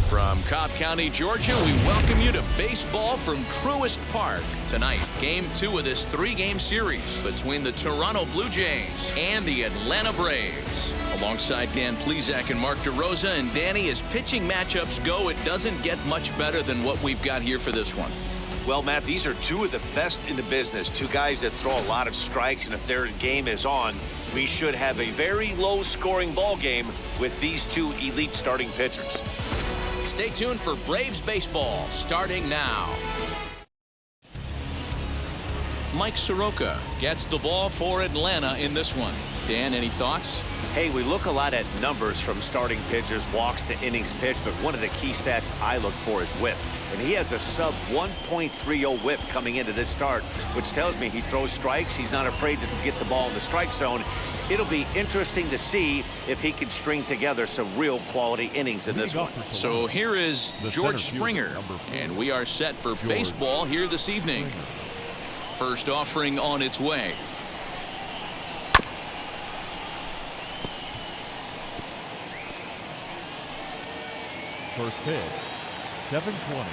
From Cobb County, Georgia, we welcome you to baseball from Truist Park. Tonight, Game 2 of this 3-game series between the Toronto Blue Jays and the Atlanta Braves. Alongside Dan Plesac and Mark DeRosa, and Danny, as pitching matchups go, it doesn't get much better than what we've got here for this one. Well, Matt, these are two of the best in the business. Two guys that throw a lot of strikes, and if their game is on, we should have a very low-scoring ball game with these two elite starting pitchers. Stay tuned for Braves baseball starting now. Mike Soroka gets the ball for Atlanta in this one. Dan, any thoughts? Hey, we look a lot at numbers from starting pitchers, walks to innings pitched, but one of the key stats I look for is whip. And he has a sub 1.30 whip coming into this start, which tells me he throws strikes. He's not afraid to get the ball in the strike zone. It'll be interesting to see if he can string together some real quality innings in this one. So here is George Springer, and we are set for baseball here this evening. First offering on its way. First pitch, 7:20.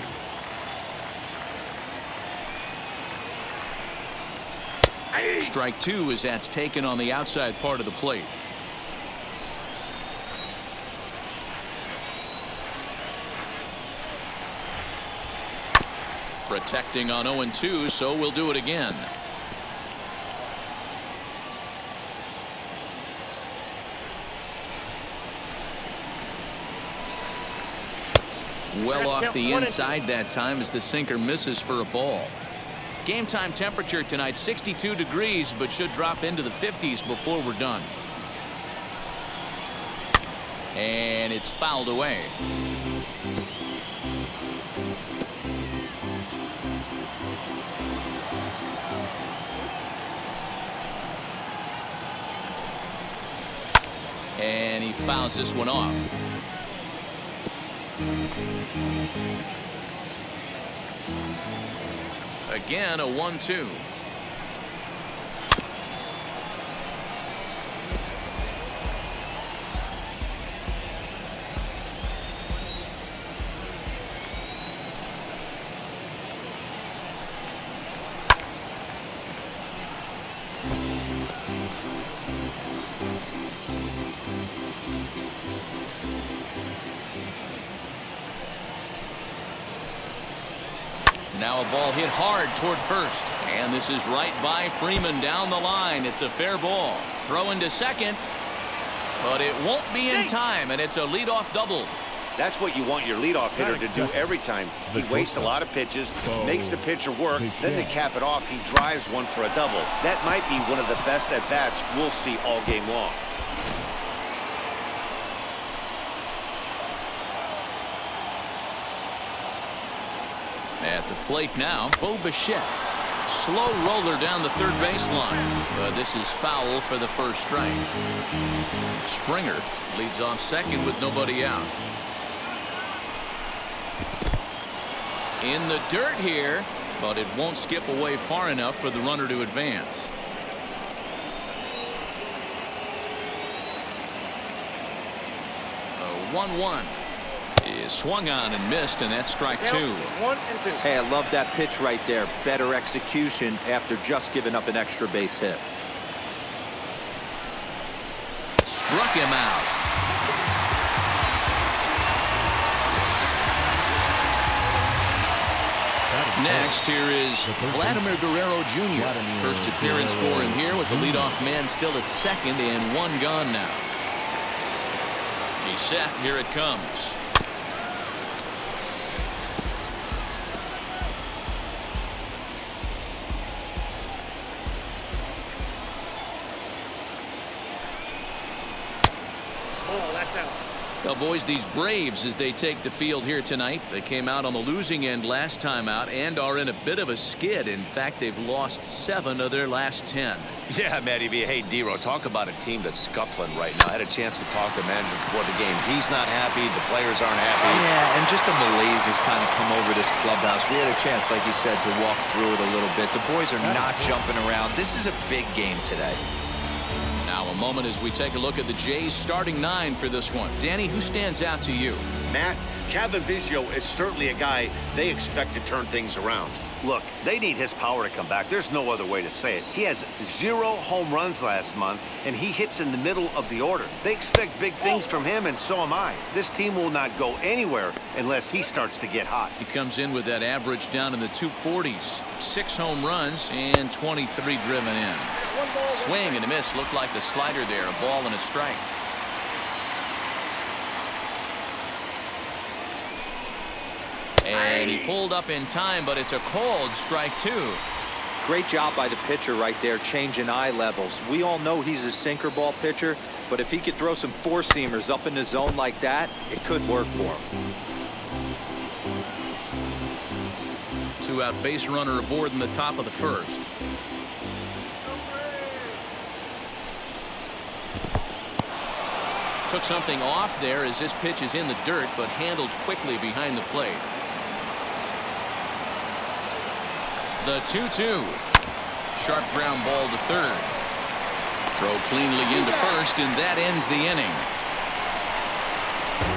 Strike 2 as that's taken on the outside part of the plate. Protecting on 0-2, so we'll do it again. Well off the inside that time as the sinker misses for a ball. Game time temperature tonight 62 degrees, but should drop into the 50s before we're done. And it's fouled away. And he fouls this one off. Again, a 1-2. Now a ball hit hard toward first. And this is right by Freeman down the line. It's a fair ball. Throw into second. But it won't be in time, and it's a leadoff double. That's what you want your leadoff hitter to do every time. He wastes a lot of pitches, makes the pitcher work, then to cap it off, he drives one for a double. That might be one of the best at-bats we'll see all game long. At the plate now, Bo Bichette. Slow roller down the third baseline. But this is foul for the first strike. Springer leads off second with nobody out. In the dirt here, but it won't skip away far enough for the runner to advance. A 1-1 is swung on and missed, and that's strike 2. 1 and 2. Hey, I love that pitch right there. Better execution after just giving up an extra base hit. Struck him out. Next, here is Vladimir Guerrero Jr. First appearance for him here with the leadoff man still at second and one gone now. He's set. Here it comes. Now, boys, these Braves, as they take the field here tonight, they came out on the losing end last time out and are in a bit of a skid. In fact, they've lost 7 of their last 10. Yeah, Matty B. Hey, Dero, talk about a team that's scuffling right now. I had a chance to talk to the manager before the game. He's not happy. The players aren't happy. Yeah, and just a malaise has kind of come over this clubhouse. We had a chance, like you said, to walk through it a little bit. The boys are not jumping around. This is a big game today. Now a moment as we take a look at the Jays starting 9 for this one. Danny, who stands out to you? Matt, Kevin Biggio is certainly a guy they expect to turn things around. Look, they need his power to come back. There's no other way to say it. He has 0 home runs last month, and he hits in the middle of the order. They expect big things from him, and so am I. This team will not go anywhere unless he starts to get hot. He comes in with that average down in the 240s. 6 home runs and 23 driven in. Swing and a miss. Looked like the slider there. A ball and a strike. And he pulled up in time, but it's a called strike 2. Great job by the pitcher right there, changing eye levels. We all know he's a sinker ball pitcher, but if he could throw some four-seamers up in the zone like that, it could work for him. 2-out base runner aboard in the top of the first. Took something off there as this pitch is in the dirt, but handled quickly behind the plate. The 2-2. Sharp ground ball to third. Throw cleanly into first, and that ends the inning.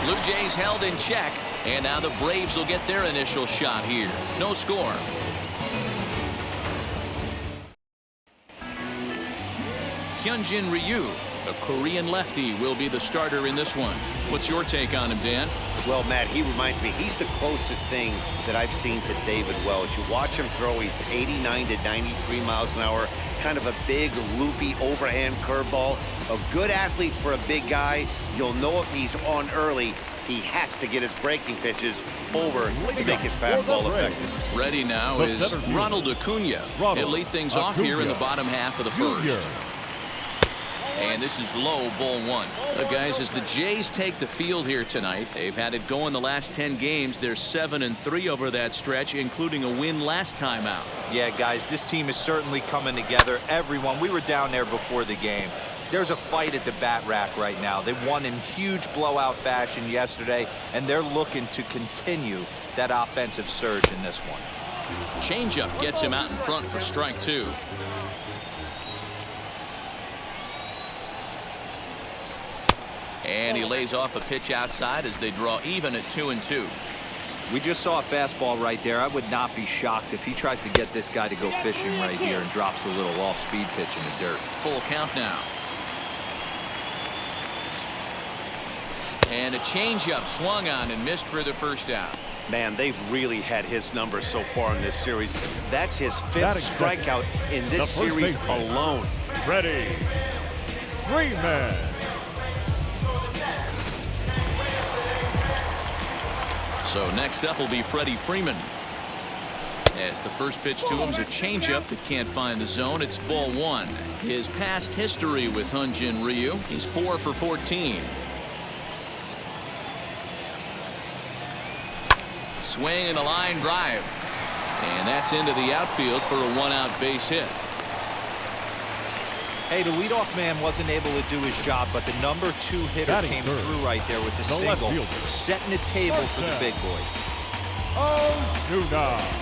Blue Jays held in check, and now the Braves will get their initial shot here. No score. Hyunjin Ryu, the Korean lefty, will be the starter in this one. What's your take on him, Dan? Well, Matt, he reminds me, he's the closest thing that I've seen to David Wells. You watch him throw, he's 89 to 93 miles an hour, kind of a big, loopy, overhand curveball. A good athlete for a big guy. You'll know if he's on early, he has to get his breaking pitches over to make his fastball effective. Ready now is Ronald Acuna. He'll lead things off here in the bottom half of the first. And this is low, ball 1. Look, guys, as the Jays take the field here tonight, they've had it going the last 10 games. They're 7-3 over that stretch, including a win last time out. Yeah, guys, this team is certainly coming together. Everyone, we were down there before the game. There's a fight at the bat rack right now. They won in huge blowout fashion yesterday, and they're looking to continue that offensive surge in this one. Changeup gets him out in front for strike 2. And he lays off a pitch outside as they draw even at 2-2. We just saw a fastball right there. I would not be shocked if he tries to get this guy to go fishing right here and drops a little off-speed pitch in the dirt. Full count now. And a changeup swung on and missed for the first out. Man, they've really had his number so far in this series. That's his 5th strikeout in this series alone. Ready. Freeman. So next up will be Freddie Freeman. As the first pitch to him is a changeup that can't find the zone. It's ball 1. His past history with Hyunjin Ryu, he's 4 for 14. Swing and a line drive. And that's into the outfield for a 1-out base hit. Hey, the leadoff man wasn't able to do his job, but the number 2 hitter came through right there with the single, setting the table for the big boys. Ozuna.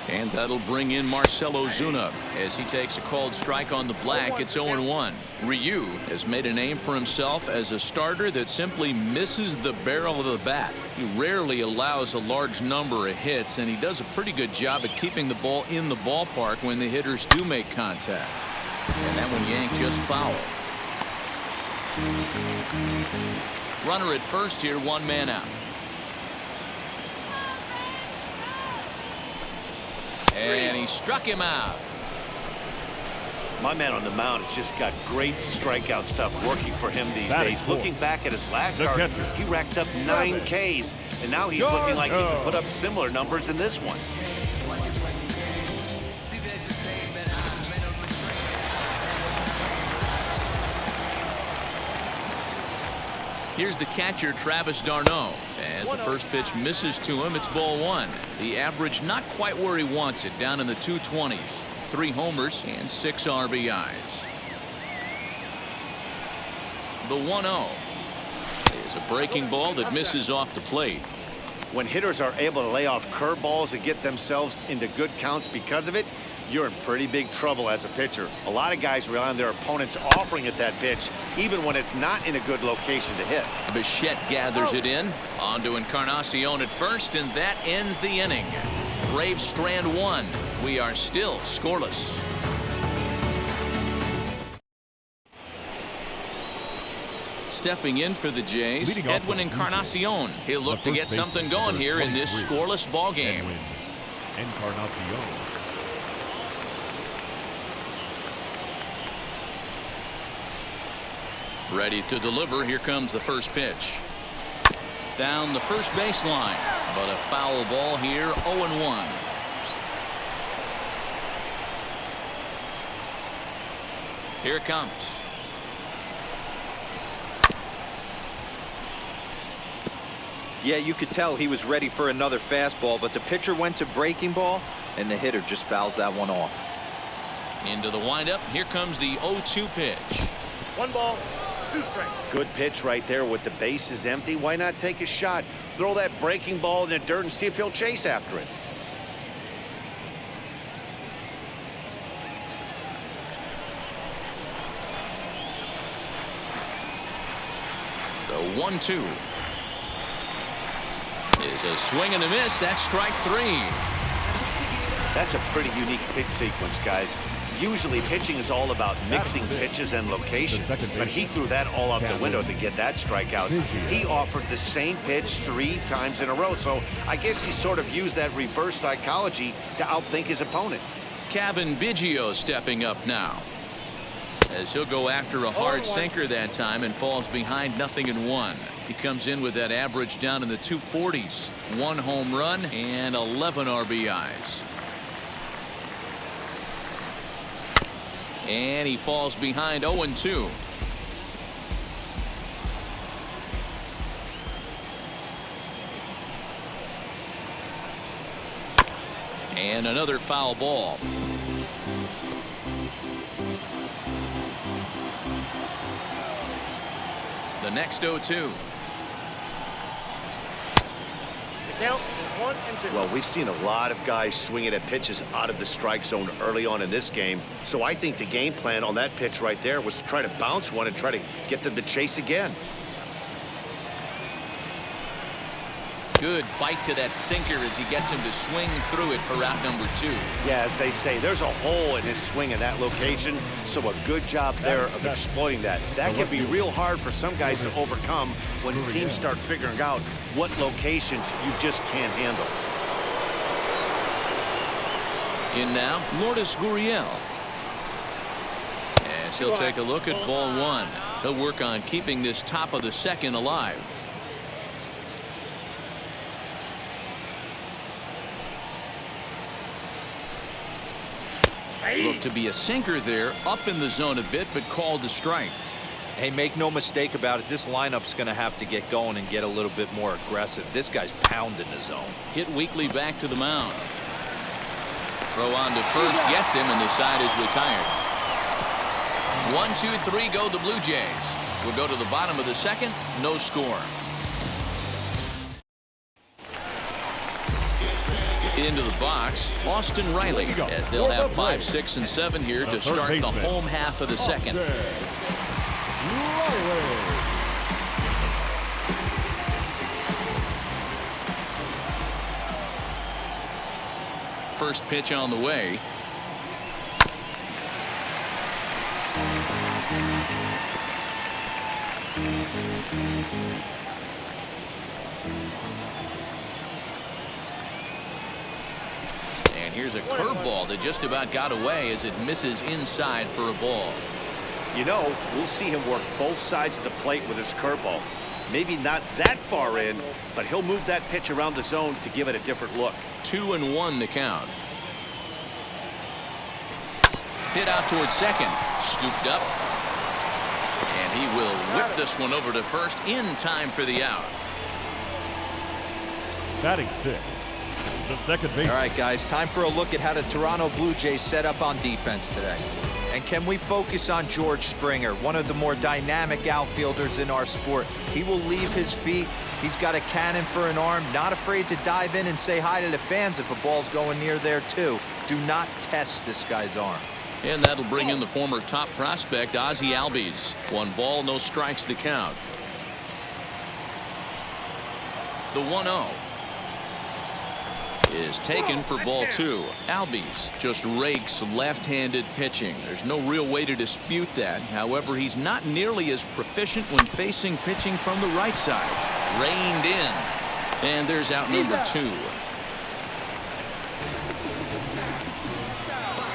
And that'll bring in Marcell Ozuna as he takes a called strike on the black. It's 0-1. Ryu has made a name for himself as a starter that simply misses the barrel of the bat. He rarely allows a large number of hits, and he does a pretty good job at keeping the ball in the ballpark when the hitters do make contact. And that one yanked just foul. Runner at first here, 1 man out. And he struck him out. My man on the mound has just got great strikeout stuff working for him these days. Looking back at his last start, he racked up 9 Ks, and now he's looking like he can put up similar numbers in this one. Here's the catcher, Travis d'Arnaud. As the first pitch misses to him, it's ball 1. The average not quite where he wants it, down in the 220s. 3 homers and 6 RBIs. The 1-0 is a breaking ball that misses off the plate. When hitters are able to lay off curveballs and get themselves into good counts because of it, you're in pretty big trouble as a pitcher. A lot of guys rely on their opponents offering at that pitch, even when it's not in a good location to hit. Bichette gathers it in. On to Encarnacion at first, and that ends the inning. Braves strand one. We are still scoreless. Stepping in for the Jays, Edwin Encarnacion. He'll look to get something going here in this scoreless ball game. Encarnacion. Ready to deliver. Here comes the first pitch. Down the first baseline, but a foul ball here, 0-1. Here it comes. Yeah, you could tell he was ready for another fastball, but the pitcher went to breaking ball, and the hitter just fouls that one off. Into the windup. Here comes the 0-2 pitch. 1 ball, 2 strikes. Good pitch right there with the bases empty. Why not take a shot? Throw that breaking ball in the dirt and see if he'll chase after it. The 1-2 is a swing and a miss. That's strike 3. That's a pretty unique pitch sequence, guys. Usually pitching is all about mixing pitches and location, but he threw that all out the window to get that strikeout. He offered the same pitch 3 times in a row, so I guess he sort of used that reverse psychology to outthink his opponent. Kevin Biggio stepping up now, as he'll go after a hard sinker that time and falls behind 0-1. He comes in with that average down in the 240s. 1 home run and 11 RBIs. And he falls behind 0-2. And another foul ball. The next 0-2. The count is 1 and 2. Well, we've seen a lot of guys swinging at pitches out of the strike zone early on in this game, so I think the game plan on that pitch right there was to try to bounce one and try to get them to chase again. Good bite to that sinker as he gets him to swing through it for route number 2. Yeah, as they say, there's a hole in his swing in that location, so a good job there of exploiting that. That can be real hard for some guys to overcome when teams start figuring out what locations you just can't handle. In now, Lourdes Gurriel. As he'll take a look at ball 1. He'll work on keeping this top of the second alive. Looked to be a sinker there, up in the zone a bit, but called to strike. Hey, make no mistake about it, this lineup's going to have to get going and get a little bit more aggressive. This guy's pounding the zone. Hit weakly back to the mound. Throw on to first, gets him, and the side is retired. 1, 2, 3 go the Blue Jays. We'll go to the bottom of the second, no score. Into the box, Austin Riley, as they'll have 5, 6, and 7 here to start the home half of the second. First pitch on the way. And here's a curveball that just about got away as it misses inside for a ball. You know, we'll see him work both sides of the plate with his curveball. Maybe not that far in, but he'll move that pitch around the zone to give it a different look. 2-1 the count. Hit out towards second. Scooped up. And he will whip this one over to first in time for the out. Batting 6th, the second baseman. All right, guys, time for a look at how the Toronto Blue Jays set up on defense today. And can we focus on George Springer, one of the more dynamic outfielders in our sport? He will leave his feet. He's got a cannon for an arm, not afraid to dive in and say hi to the fans if a ball's going near there too. Do not test this guy's arm. And that'll bring in the former top prospect, Ozzie Albies. 1 ball, no strikes to count. The 1-0 is taken for ball 2. Albies just rakes left-handed pitching. There's no real way to dispute that. However, he's not nearly as proficient when facing pitching from the right side. Reined in. And there's out number 2.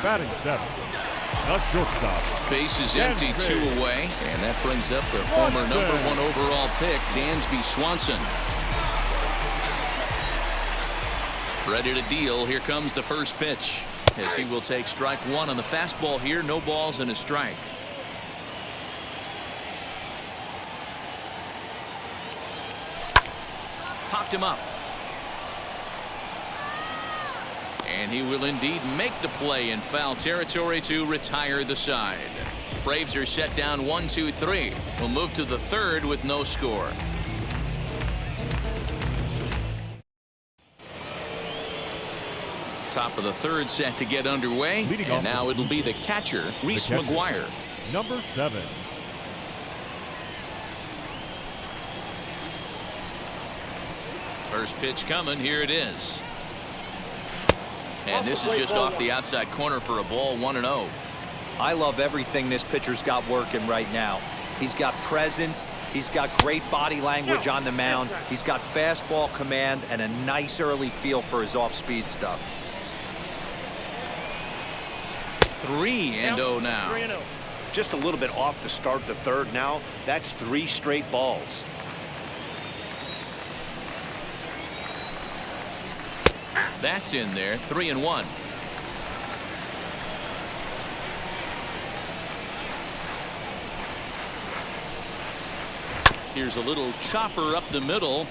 Batting 7th, a shortstop. Base is empty, 2 away. And that brings up the former number 1 overall pick, Dansby Swanson. Ready to deal. Here comes the first pitch, as he will take strike 1 on the fastball here. No balls and a strike. Popped him up. And he will indeed make the play in foul territory to retire the side. Braves are set down 1-2-3. We'll move to the 3rd with no score. Top of the 3rd set to get underway. And now it'll be the catcher, Reese McGuire. Number 7. First pitch coming. Here it is. And this is just off the outside corner for a ball. 1-0. I love everything this pitcher's got working right now. He's got presence. He's got great body language on the mound. He's got fastball command and a nice early feel for his off-speed stuff. 3-0 now. Just a little bit off to start the 3rd now. That's 3 straight balls. That's in there. 3-1. Here's a little chopper up the middle.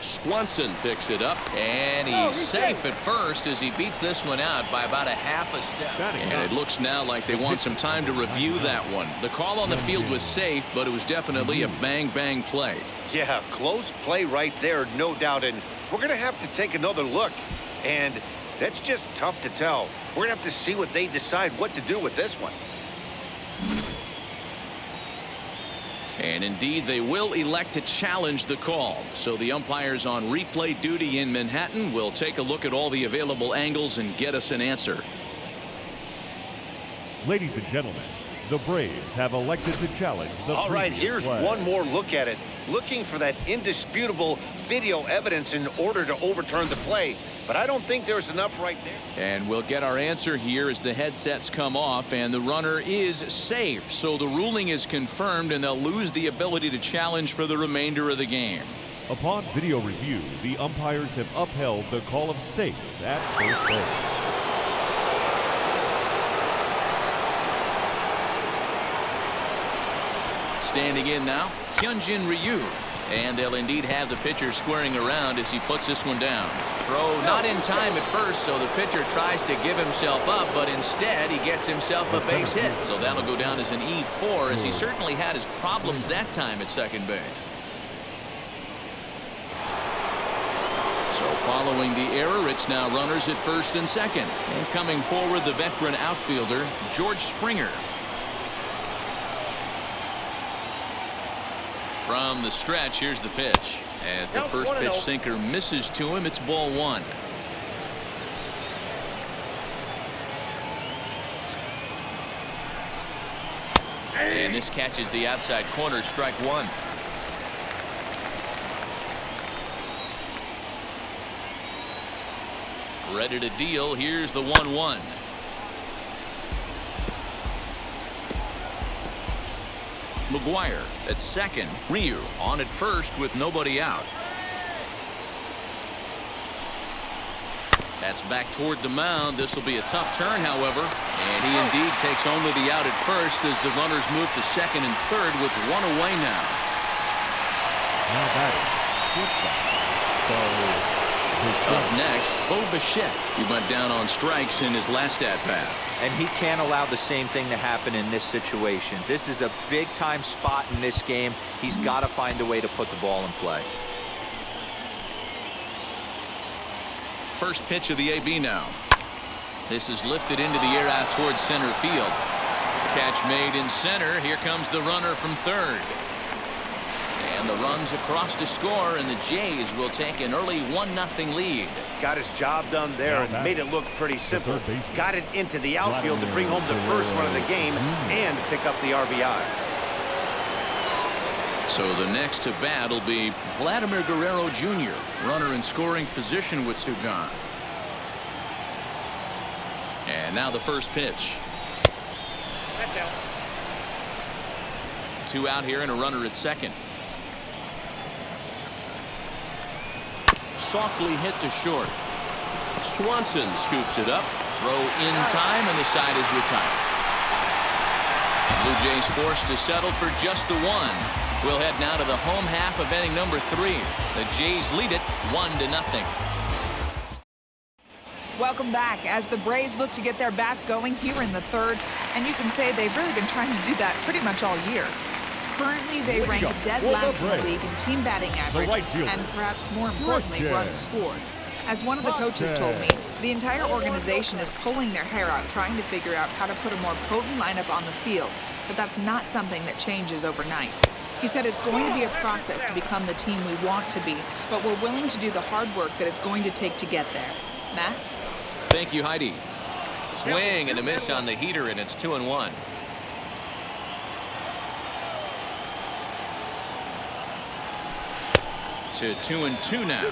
Swanson picks it up, and he's safe at first as he beats this one out by about a half a step. And it looks now like they want some time to review that one. The call on the field was safe, but it was definitely a bang-bang play. Yeah, close play right there, no doubt. And we're going to have to take another look. And that's just tough to tell. We're going to have to see what they decide what to do with this one. And indeed, they will elect to challenge the call. So the umpires on replay duty in Manhattan will take a look at all the available angles and get us an answer. Ladies and gentlemen, the Braves have elected to challenge the All right, here's play. one more look at it. Looking for that indisputable video evidence in order to overturn the play. But I don't think there's enough right there. And we'll get our answer here as the headsets come off, and the runner is safe. So the ruling is confirmed, and they'll lose the ability to challenge for the remainder of the game. Upon video review, the umpires have upheld the call of safe at first base. Standing in now, Hyunjin Ryu. And they'll indeed have the pitcher squaring around as he puts this one down. Throw not in time at first, so the pitcher tries to give himself up, but instead he gets himself a base hit. So that'll go down as an E4, as he certainly had his problems that time at second base. So following the error, it's now runners at first and second. And coming forward, the veteran outfielder, George Springer. From the stretch, here's the pitch. As the first pitch sinker misses to him, it's ball 1. And this catches the outside corner, strike 1. Ready to deal. Here's the 1-1. McGuire at second. Ryu on at first with nobody out. That's back toward the mound. This will be a tough turn, however. And he indeed takes only the out at first as the runners move to second and third with one away now. Now batting, Up next, Bo Bichette. He went down on strikes in his last at-bat. And he can't allow the same thing to happen in this situation. This is a big-time spot in this game. He's got to find a way to put the ball in play. First pitch of the AB now. This is lifted into the air out towards center field. Catch made in center. Here comes the runner from third. And the run's across to score, and the Jays will take an early 1-0 lead. Got his job done there and made it look pretty simple. Got it into the outfield to bring home the first run of the game and pick up the RBI. So the next to bat will be Vladimir Guerrero Jr., runner in scoring position with two gone. And now the first pitch. 2 out here and a runner at second. Softly hit to short. Swanson scoops it up. Throw in time, and the side is retired. Blue Jays forced to settle for just the one. We'll head now to the home half of inning number 3. The Jays lead it 1-0. Welcome back as the Braves look to get their bats going here in the third, and you can say they've really been trying to do that pretty much all year. Currently, they rank dead last in the league in team batting average and perhaps more importantly, runs scored. As one of the coaches told me, the entire organization is pulling their hair out trying to figure out how to put a more potent lineup on the field, but that's not something that changes overnight. He said it's going to be a process to become the team we want to be, but we're willing to do the hard work that it's going to take to get there. Matt? Thank you, Heidi. Swing and a miss on the heater, and it's 2-1. To 2-2 now.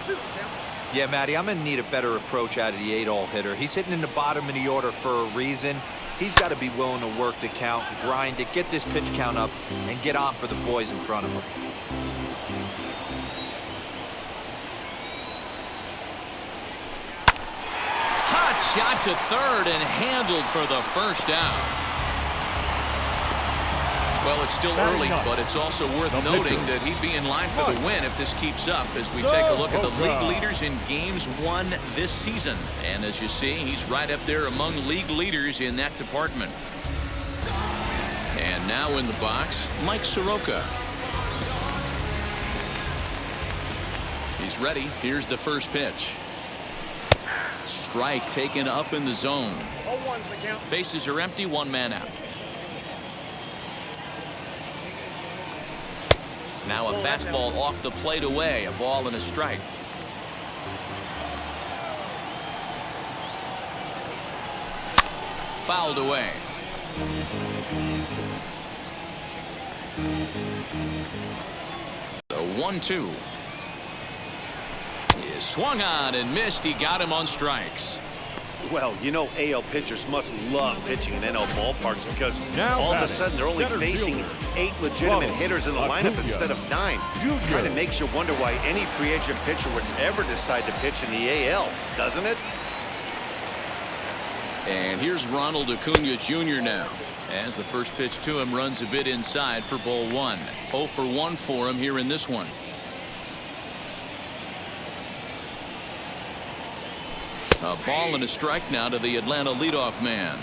Yeah, Matty, I'm going to need a better approach out of the 8-hole hitter. He's hitting in the bottom of the order for a reason. He's got to be willing to work the count, grind it, get this pitch count up, and get on for the boys in front of him. Hot shot to third and handled for the first out. Well, it's still early, but it's also worth noting that he'd be in line for the win if this keeps up as we take a look at the league leaders in games won this season. And as you see, he's right up there among league leaders in that department. And now in the box, Mike Soroka. He's ready. Here's the first pitch. Strike taken up in the zone. Bases are empty, 1 man out. Now a fastball off the plate away, a ball and a strike. Fouled away. The 1-2. He swung on and missed. He got him on strikes. Well, you know AL pitchers must love pitching in NL ballparks because all of a sudden they're only facing 8 legitimate hitters in the lineup instead of 9. Kind of makes you wonder why any free agent pitcher would ever decide to pitch in the AL, doesn't it? And here's Ronald Acuna Jr. now, as the first pitch to him runs a bit inside for ball 1. 0 for 1 for him here in this one. A ball and a strike now to the Atlanta leadoff man.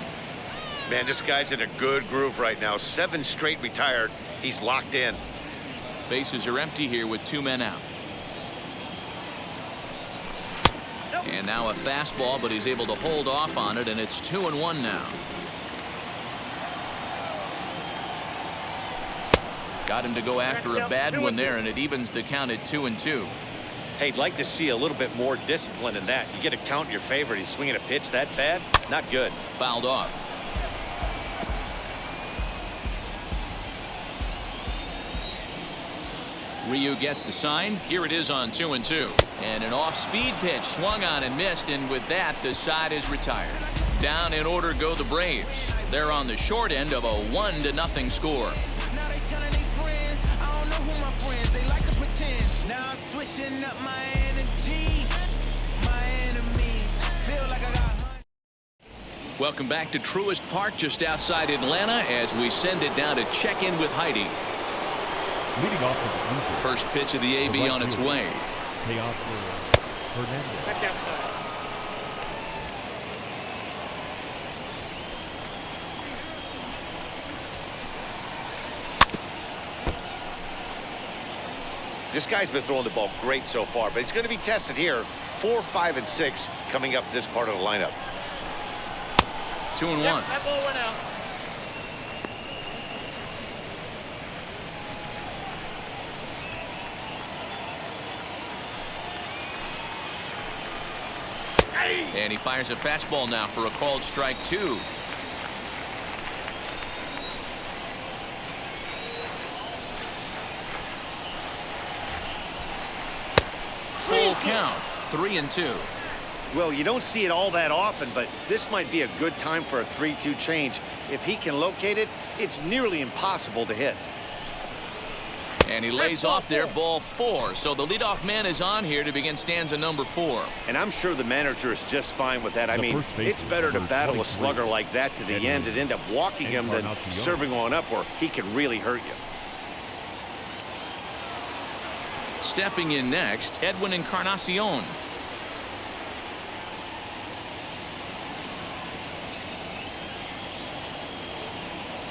Man, this guy's in a good groove right now. 7 straight retired. He's locked in. Bases are empty here with 2 men out. And now a fastball, but he's able to hold off on it, and it's 2-1 now. Got him to go after a bad one there, and it evens the count at 2-2. Hey, I'd like to see a little bit more discipline in that. You get a count in your favor. He's swinging a pitch that bad? Not good. Fouled off. Ryu gets the sign. Here it is on 2-2. And an off-speed pitch swung on and missed, and with that, the side is retired. Down in order go the Braves. They're on the short end of a 1-0 score. Now I'm switching up my energy. My enemies feel like I got. Welcome back to Truist Park just outside Atlanta as we send it down to check in with Heidi. Leading off of the First pitch of the AB on its way. Hernandez. This guy's been throwing the ball great so far, but he's going to be tested here. 4, 5, and 6 coming up this part of the lineup. 2-1. That ball went out. And he fires a fastball now for a called strike 2. Full count, 3-2. Well, you don't see it all that often, but this might be a good time for a 3-2 change. If he can locate it, it's nearly impossible to hit. And he lays off there, ball 4. So the leadoff man is on here to begin stanza number 4. And I'm sure the manager is just fine with that. I mean, it's better to battle a slugger like that to the end and end up walking him than serving one up where he can really hurt you. Stepping in next, Edwin Encarnacion.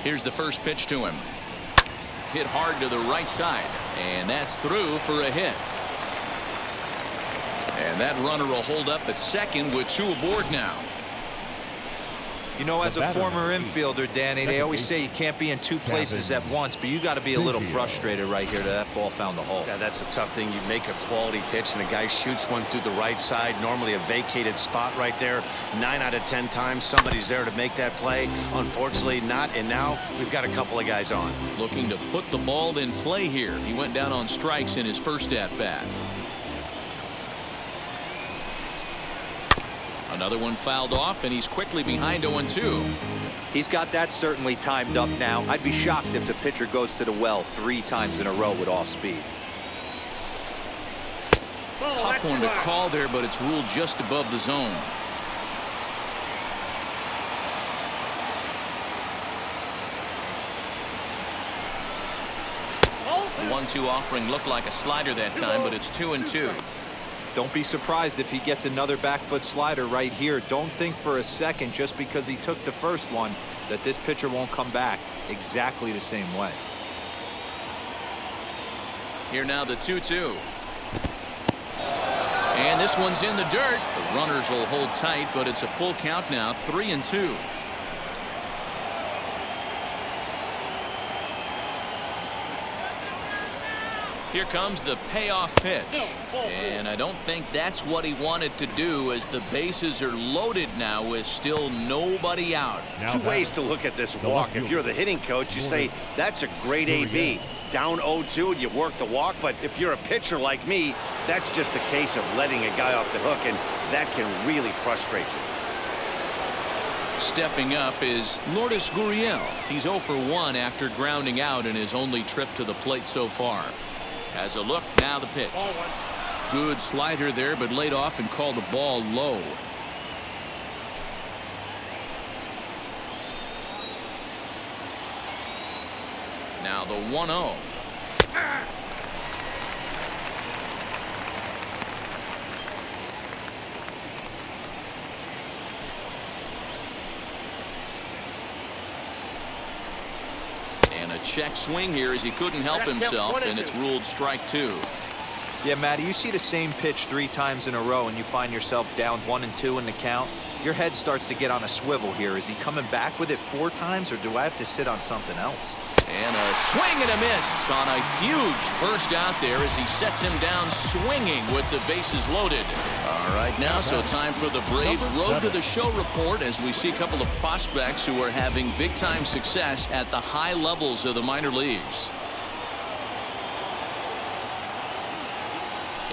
Here's the first pitch to him. Hit hard to the right side, and that's through for a hit. And that runner will hold up at second with 2 aboard now. You know, as a former infielder, Danny, they always say you can't be in 2 places at once, but you got to be a little frustrated right here that ball found the hole. Yeah, that's a tough thing. You make a quality pitch and a guy shoots one through the right side, normally a vacated spot right there. 9 out of 10 times somebody's there to make that play. Unfortunately not, and now we've got a couple of guys on. Looking to put the ball in play here. He went down on strikes in his first at-bat. Another one fouled off, and he's quickly behind 0-2. He's got that certainly timed up now. I'd be shocked if the pitcher goes to the well 3 times in a row with off speed. Tough one to call there, but it's ruled just above the zone. The 1-2 offering looked like a slider that time, but it's 2-2. Don't be surprised if he gets another back foot slider right here. Don't think for a second, just because he took the first one, that this pitcher won't come back exactly the same way. Here now the 2-2. And this one's in the dirt. The runners will hold tight, but it's a full count now, 3-2. Here comes the payoff pitch. And I don't think that's what he wanted to do, as the bases are loaded now with still nobody out. 2 ways to look at this walk. If you're the hitting coach, you say, that's a great AB. Down 0-2 and you work the walk. But if you're a pitcher like me, that's just a case of letting a guy off the hook, and that can really frustrate you. Stepping up is Lourdes Gurriel. He's 0 for 1 after grounding out in his only trip to the plate so far. Has a look, now the pitch. Good slider there, but laid off and called the ball low. Now the 1-0. And a check swing here as he couldn't help himself, and it's ruled strike 2. Yeah, Matty, you see the same pitch 3 times in a row and you find yourself down 1-2 in the count. Your head starts to get on a swivel here. Is he coming back with it 4 times, or do I have to sit on something else? And a swing and a miss on a huge first out there as he sets him down swinging with the bases loaded. All right, now so time for the Braves Road to the Show report as we see a couple of prospects who are having big-time success at the high levels of the minor leagues.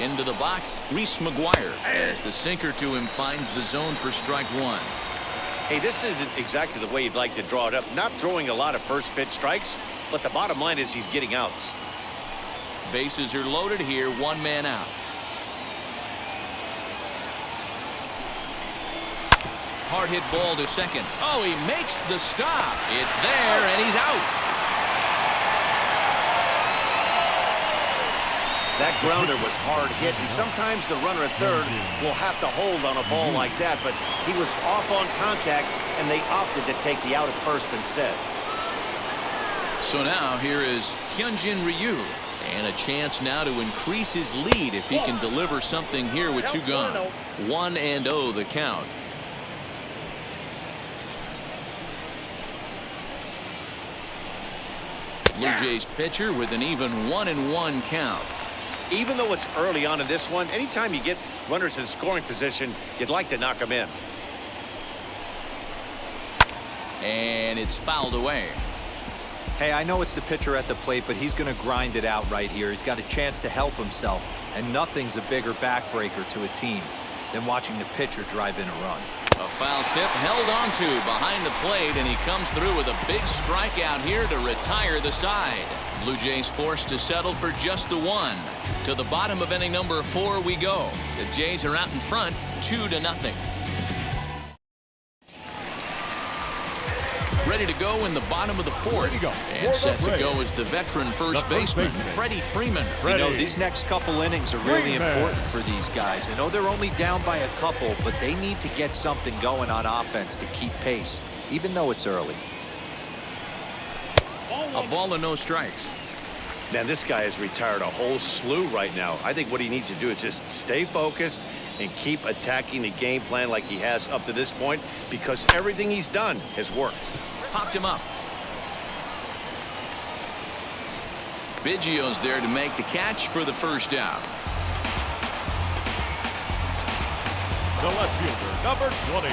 Into the box, Reese McGuire, as the sinker to him finds the zone for strike 1. Hey, this isn't exactly the way you'd like to draw it up. Not throwing a lot of first pitch strikes, but the bottom line is he's getting outs. Bases are loaded here, 1 man out. Hard hit ball to second. Oh, he makes the stop. It's there, and he's out. That grounder was hard hit, and sometimes the runner at third will have to hold on a ball like that, but he was off on contact, and they opted to take the out at first instead. So now here is Hyunjin Ryu, and a chance now to increase his lead if he can deliver something here with two gone. 1-0 the count. Blue Jays pitcher with an even 1-1 count. Even though it's early on in this one, anytime you get runners in scoring position, you'd like to knock them in. And it's fouled away. Hey, I know it's the pitcher at the plate, but he's going to grind it out right here. He's got a chance to help himself, and nothing's a bigger backbreaker to a team than watching the pitcher drive in a run. A foul tip held onto behind the plate, and he comes through with a big strikeout here to retire the side. Blue Jays forced to settle for just the one. To the bottom of inning number 4 we go. The Jays are out in front 2-0. Ready to go in the bottom of the 4th. And set to go is the veteran first baseman, Freddie Freeman. You know, these next couple innings are really important for these guys. I know they're only down by a couple, but they need to get something going on offense to keep pace, even though it's early. A ball and no strikes. Man, this guy has retired a whole slew right now. I think what he needs to do is just stay focused and keep attacking the game plan like he has up to this point, because everything he's done has worked. Popped him up. Biggio's there to make the catch for the first out. The left fielder, number 20.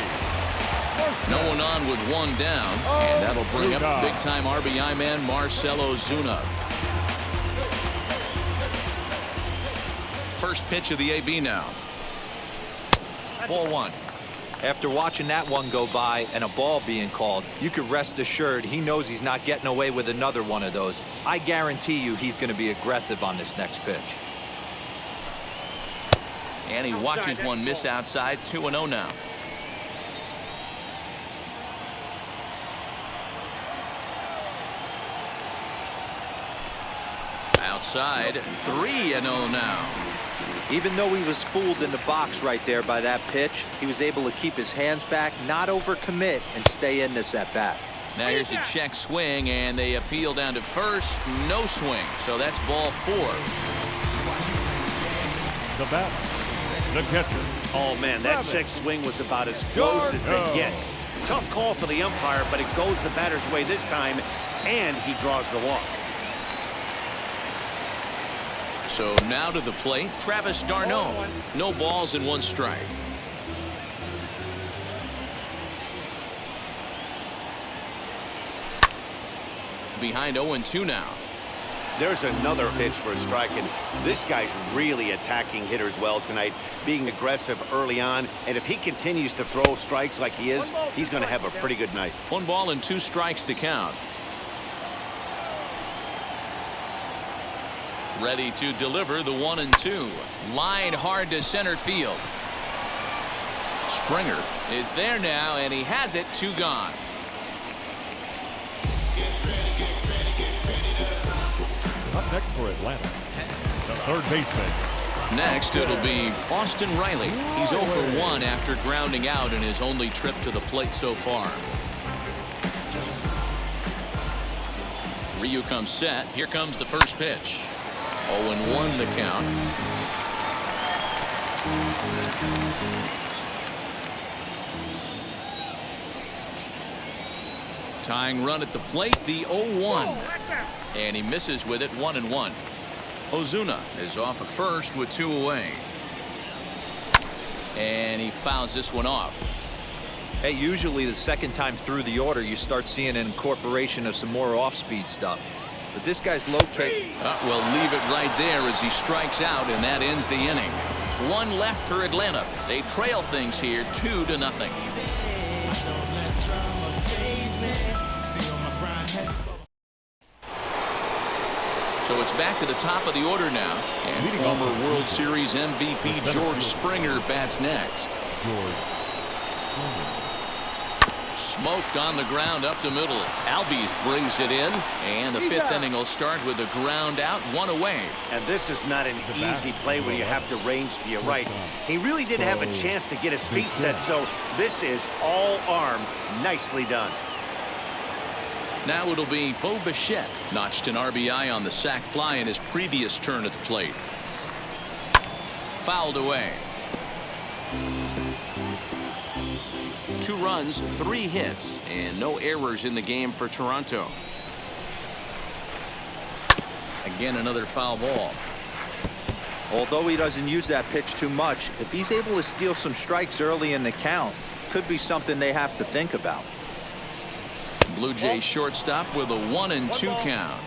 No one on with one down, and that'll bring up the big-time RBI man Marcell Ozuna. First pitch of the AB now. Ball 1. After watching that one go by and a ball being called, you could rest assured he knows he's not getting away with another one of those. I guarantee you he's going to be aggressive on this next pitch. And he watches one miss outside. 2-0 now. Outside. 3-0 now. Even though he was fooled in the box right there by that pitch, he was able to keep his hands back, not overcommit, and stay in this at bat. Now here's a check swing, and they appeal down to first. No swing, so that's ball 4. The batter, the catcher. Oh, man, that check swing was about as close as they get. Tough call for the umpire, but it goes the batter's way this time, and he draws the walk. So now to the plate, Travis d'Arnaud. No balls and 1 strike. Behind 0-2 now. There's another pitch for a strike, and this guy's really attacking hitters well tonight, being aggressive early on, and if he continues to throw strikes like he is, he's going to have a pretty good night. 1 ball and 2 strikes to count. Ready to deliver the 1-2. Line hard to center field. Springer is there now, and he has it. 2 gone. Up next for Atlanta, the third baseman. Next, it'll be Austin Riley. He's 0 for 1 after grounding out in his only trip to the plate so far. Ryu comes set. Here comes the first pitch. 0-1 the count. Tying run at the plate, the 0-1. And he misses with it. 1-1. Ozuna is off at first with 2 away. And he fouls this one off. Hey, usually the second time through the order, you start seeing an incorporation of some more off-speed stuff. But this guy's located. We'll leave it right there as he strikes out, and that ends the inning. 1 left for Atlanta. They trail things here 2-0. So it's back to the top of the order now, and former World Series MVP George Springer bats next. Smoked on the ground up the middle. Albies brings it in, and the fifth inning will start with a ground out, one away. And this is not an easy play when you have to range to your right. He really didn't have a chance to get his feet set, so this is all arm. Nicely done. Now it'll be Bo Bichette. Notched an RBI on the sac fly in his previous turn at the plate. Fouled away. 2 runs, 3 hits, and no errors in the game for Toronto. Again, another foul ball. Although he doesn't use that pitch too much, if he's able to steal some strikes early in the count, could be something they have to think about. Blue Jays shortstop with a 1-2 count.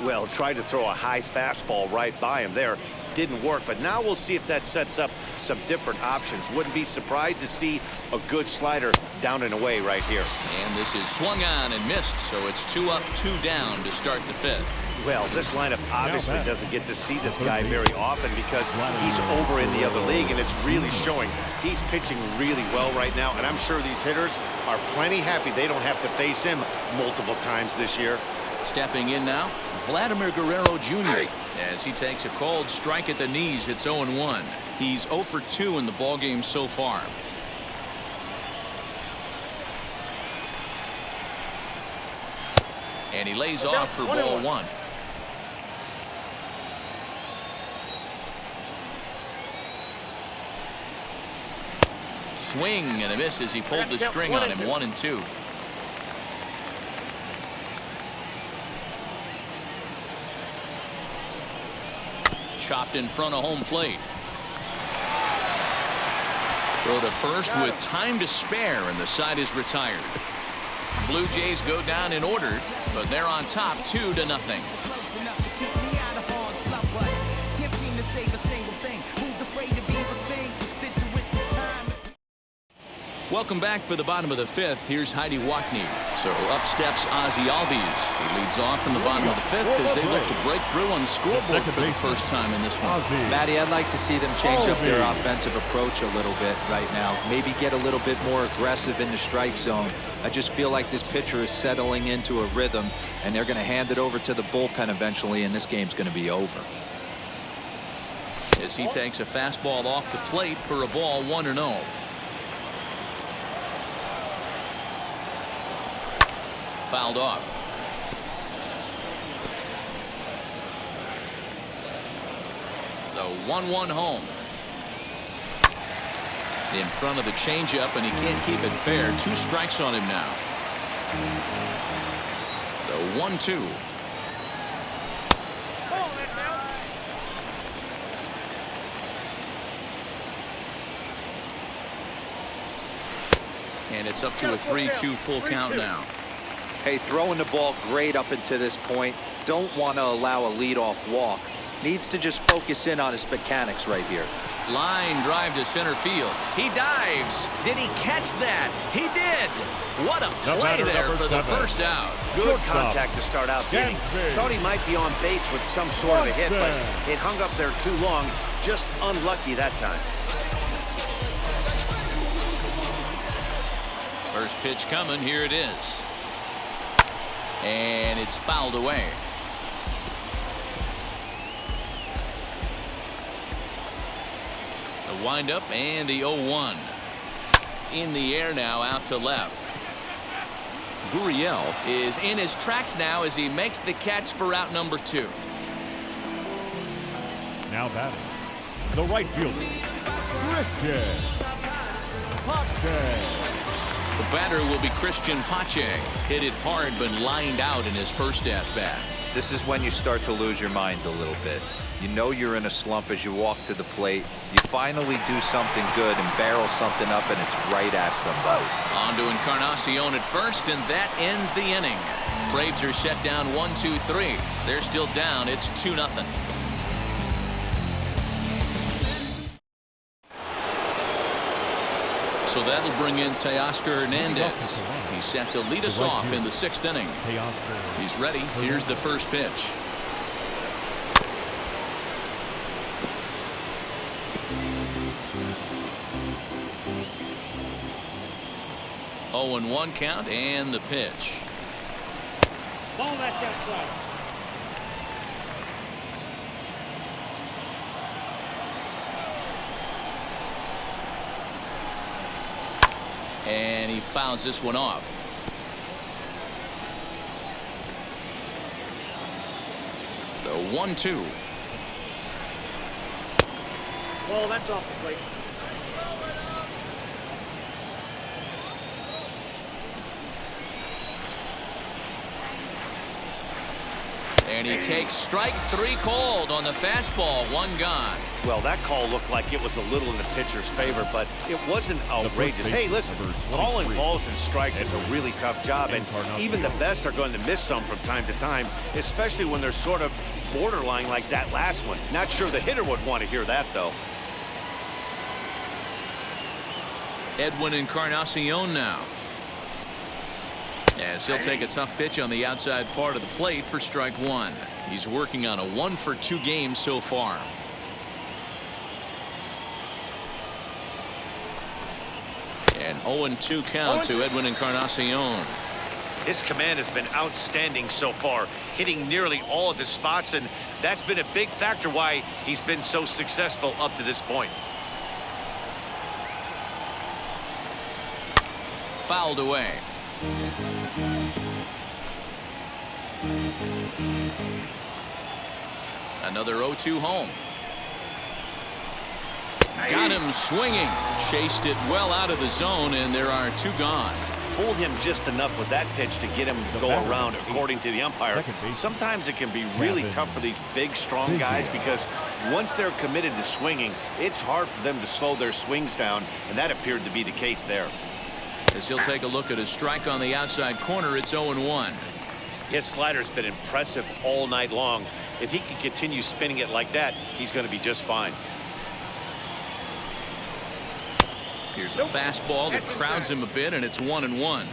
Well, tried to throw a high fastball right by him there. Didn't work, but now we'll see if that sets up some different options. Wouldn't be surprised to see a good slider down and away right here. And this is swung on and missed, so it's 2 up, 2 down to start the 5th. Well, this lineup obviously doesn't get to see this guy very often because he's over in the other league, and it's really showing. He's pitching really well right now, and I'm sure these hitters are plenty happy they don't have to face him multiple times this year. Stepping in now, Vladimir Guerrero Jr. as he takes a cold strike at the knees. It's 0-1. He's 0 for 2 in the ballgame so far. And he lays off for ball 1. Swing and a miss as he pulled the string on him. 1-2. Chopped in front of home plate. Throw to first with time to spare, and the side is retired. Blue Jays go down in order, but they're on top 2-0. Welcome back for the bottom of the 5th. Here's Heidi Wackney. So up steps Ozzy Albies. He leads off in the bottom of the 5th as they look to break through on the scoreboard for the first time in this one. Matty, I'd like to see them change up their offensive approach a little bit right now. Maybe get a little bit more aggressive in the strike zone. I just feel like this pitcher is settling into a rhythm, and they're going to hand it over to the bullpen eventually, and this game's going to be over. As he takes a fastball off the plate for a ball, 1-0. Fouled off. The 1-1 home. In front of the changeup, and he can't keep it fair. 2 strikes on him now. The 1-2. And it's up to a 3-2 full count now. Hey, throwing the ball great up until this point. Don't want to allow a leadoff walk. Needs to just focus in on his mechanics right here. Line drive to center field. He dives. Did he catch that? He did. What a play there for the first out. Good contact to start out getting. Thought he might be on base with some sort of a hit, but it hung up there too long. Just unlucky that time. First pitch coming. Here it is. And it's fouled away. The windup and the 0-1. In the air now, out to left. Gurriel is in his tracks now as he makes the catch for out number 2. Now batting, the right fielder, Christian Pache. The batter will be Christian Pache. Hit it hard, but lined out in his first at-bat. This is when you start to lose your mind a little bit. You know you're in a slump as you walk to the plate. You finally do something good and barrel something up, and it's right at somebody. On to Encarnacion at first, and that ends the inning. Braves are set down 1-2-3. They're still down. It's 2-0. So that'll bring in Teoscar Hernandez. He's set to lead us off in the 6th inning. He's ready. Here's the first pitch. 0-1 count and the pitch. Ball that's outside. And he fouls this one off. The 1-2. Ball that's off the plate. And he takes strike 3 called on the fastball. 1 gone. Well, that call looked like it was a little in the pitcher's favor, but it wasn't outrageous. Hey, listen, calling balls and strikes is a really tough job, and even the best are going to miss some from time to time, especially when they're sort of borderline like that last one. Not sure the hitter would want to hear that, though. Edwin Encarnacion now. As he'll take a tough pitch on the outside part of the plate for strike 1. He's working on a 1-for-2 game so far. An 0-2 count to Edwin Encarnacion. His command has been outstanding so far, hitting nearly all of his spots, and that's been a big factor why he's been so successful up to this point. Fouled away. Another 0-2 home. Got him swinging. Chased it well out of the zone, and there are 2 gone. Fool him just enough with that pitch to get him to go around, according to the umpire. Sometimes it can be really tough for these big, strong guys because once they're committed to swinging, it's hard for them to slow their swings down, and that appeared to be the case there. As he'll take a look at a strike on the outside corner, it's 0-1. His slider's been impressive all night long. If he can continue spinning it like that, he's going to be just fine. Here's a fastball that crowds him a bit, and it's 1-1.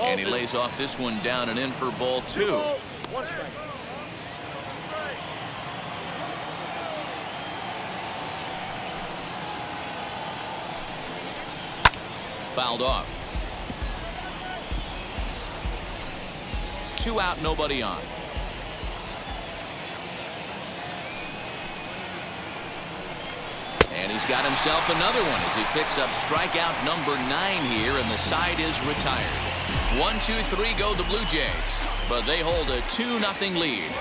And he lays off this one down and in for ball 2. Fouled off. 2 out, nobody on. And he's got himself another one as he picks up strikeout number 9 here, and the side is retired. 1, 2, 3 go the Blue Jays, but they hold a 2-0 lead.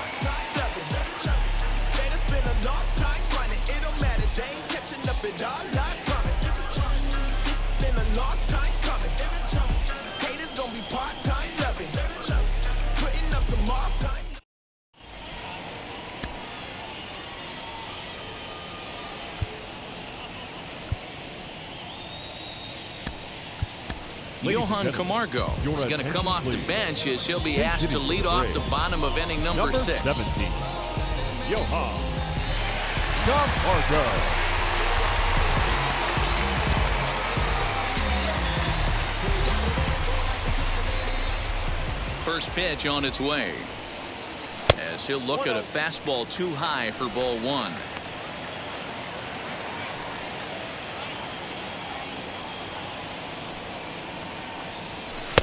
Johan Camargo is going to come off the bench as he'll be asked to lead off the bottom of inning number 6. 17, Johan Camargo. First pitch on its way, as he'll look at a fastball too high for ball 1.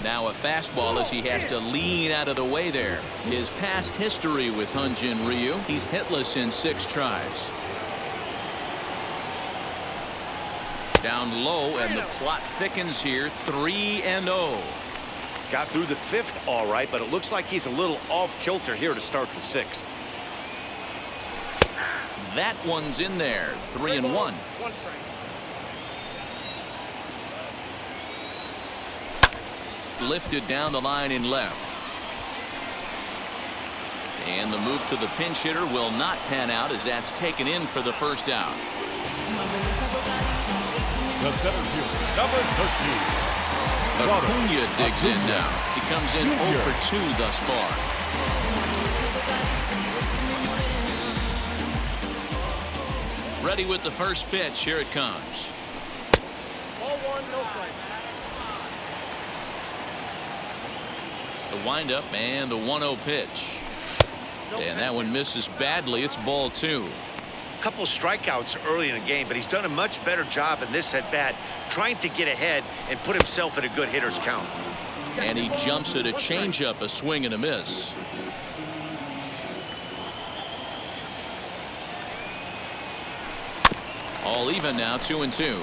Now a fastball as he has to lean out of the way there. His past history with Hyun-Jin Ryu, he's hitless in 6 tries. Down low, and the plot thickens here. 3-0. Got through the 5th all right, but it looks like he's a little off kilter here to start the 6th. That one's in there. 3-1. Lifted down the line in left. And the move to the pinch hitter will not pan out as that's taken in for the first out. The center fielder, number 13. Acuna digs in now. He comes in 0 for 2 thus far. Ready with the first pitch. Here it comes. Ball 1, no strike. The windup and the 1-0 pitch. And that one misses badly. It's ball 2. couple of strikeouts early in the game, but he's done a much better job in this at-bat trying to get ahead and put himself in a good hitter's count. And he jumps at a changeup, a swing and a miss. All even now, 2-2.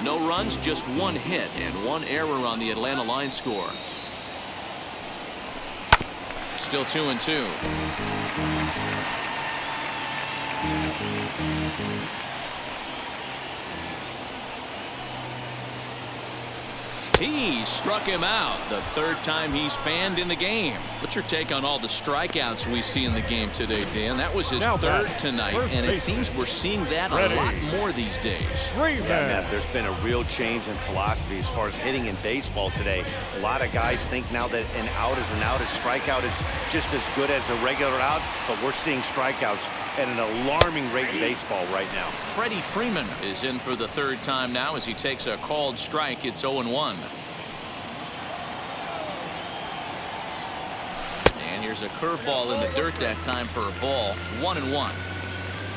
No runs, just one hit and one error on the Atlanta line score. Still 2-2. He struck him out the third time he's fanned in the game. What's your take on all the strikeouts we see in the game today, Dan? That was his third tonight, and it seems we're seeing that a lot more these days. Yeah, Matt, there's been a real change in philosophy as far as hitting in baseball today. A lot of guys think now that an out is an out, a strikeout is just as good as a regular out, but we're seeing strikeouts at an alarming rate in baseball right now. Freddie Freeman is in for the third time now as he takes a called strike. It's 0-1. And here's a curveball in the dirt that time for a ball. 1-1.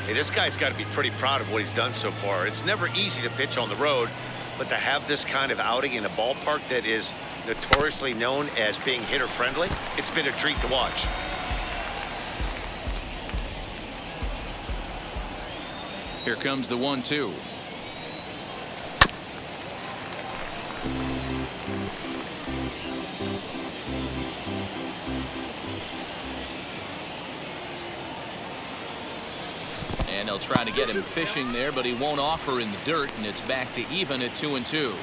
Hey, this guy's got to be pretty proud of what he's done so far. It's never easy to pitch on the road, but to have this kind of outing in a ballpark that is notoriously known as being hitter-friendly, it's been a treat to watch. Here comes the 1-2. And they'll try to get him fishing there, but he won't offer in the dirt, and it's back to even at 2-2.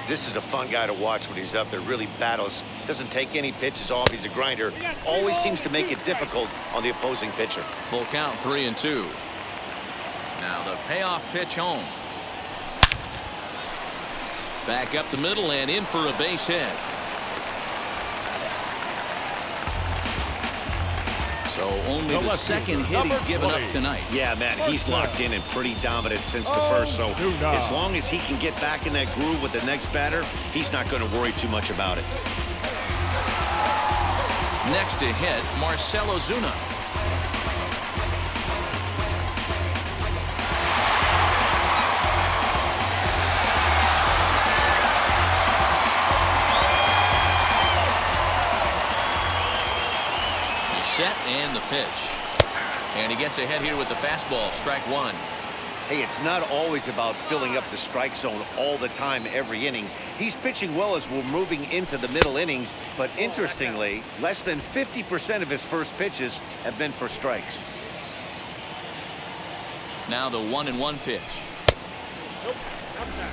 This is a fun guy to watch when he's up there. Really battles. Doesn't take any pitches off. He's a grinder. Always seems to make it difficult on the opposing pitcher. Full count, 3-2. Now the payoff pitch home. Back up the middle and in for a base hit. So only the second hit he's given up tonight. Yeah, man, he's locked in and pretty dominant since the first. So as long as he can get back in that groove with the next batter, he's not going to worry too much about it. Next to hit, Marcell Ozuna. Set and the pitch. And he gets ahead here with the fastball. Strike one. Hey, it's not always about filling up the strike zone all the time every inning. He's pitching well as we're moving into the middle innings, but interestingly, less than 50% of his first pitches have been for strikes. Now the 1-1 pitch. Nope. Outside.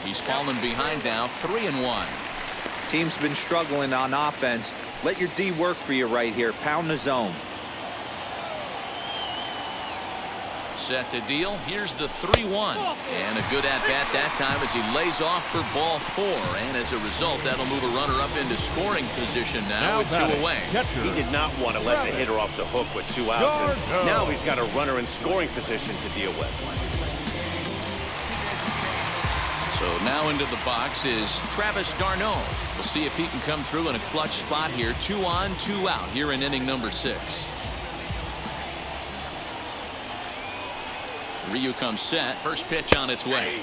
He's fallen behind now, 3-1. Team's been struggling on offense. Let your D work for you right here. Pound the zone. Set to deal. Here's the 3-1. And a good at-bat that time as he lays off for ball 4. And as a result, that'll move a runner up into scoring position now with 2 away. He did not want to let the hitter off the hook with 2 outs. And now he's got a runner in scoring position to deal with. So now into the box is Travis d'Arnaud. We'll see if he can come through in a clutch spot here. 2 on, 2 out here in inning number 6. Ryu comes set. First pitch on its way.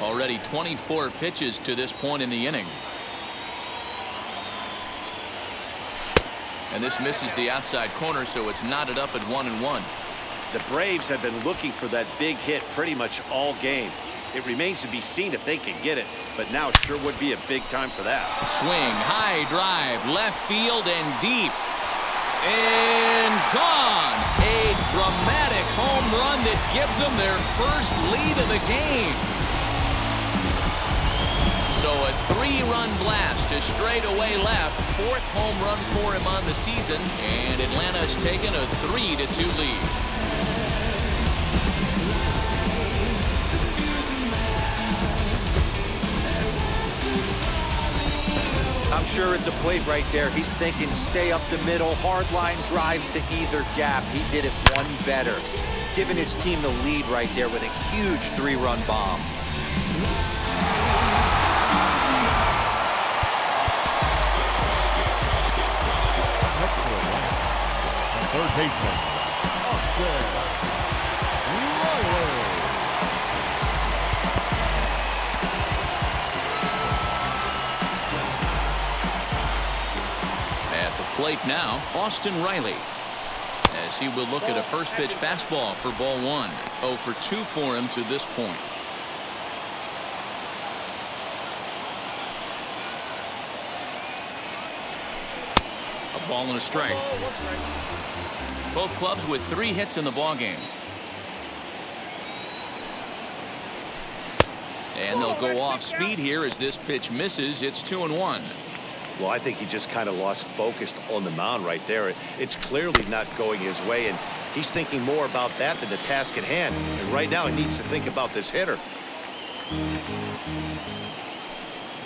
Already 24 pitches to this point in the inning. And this misses the outside corner, so it's knotted up at 1-1. The Braves have been looking for that big hit pretty much all game. It remains to be seen if they can get it, but now sure would be a big time for that. Swing, high drive, left field and deep. And gone. A dramatic home run that gives them their first lead of the game. So a 3-run blast to straightaway left. 4th home run for him on the season. And Atlanta has taken a 3-2 lead. I'm sure at the plate right there, he's thinking stay up the middle, hard line drives to either gap. He did it one better. giving his team the lead right there with a huge 3-run bomb. Third baseman, Austin Riley. At the plate now, Austin Riley. As he will look at a first pitch fastball for ball 1. 0 for 2 for him to this point. A ball and a strike. Both clubs with 3 hits in the ballgame. And they'll go off speed here as this pitch misses. It's 2-1. Well, I think he just kind of lost focus on the mound right there. It's clearly not going his way, and he's thinking more about that than the task at hand. And right now, he needs to think about this hitter.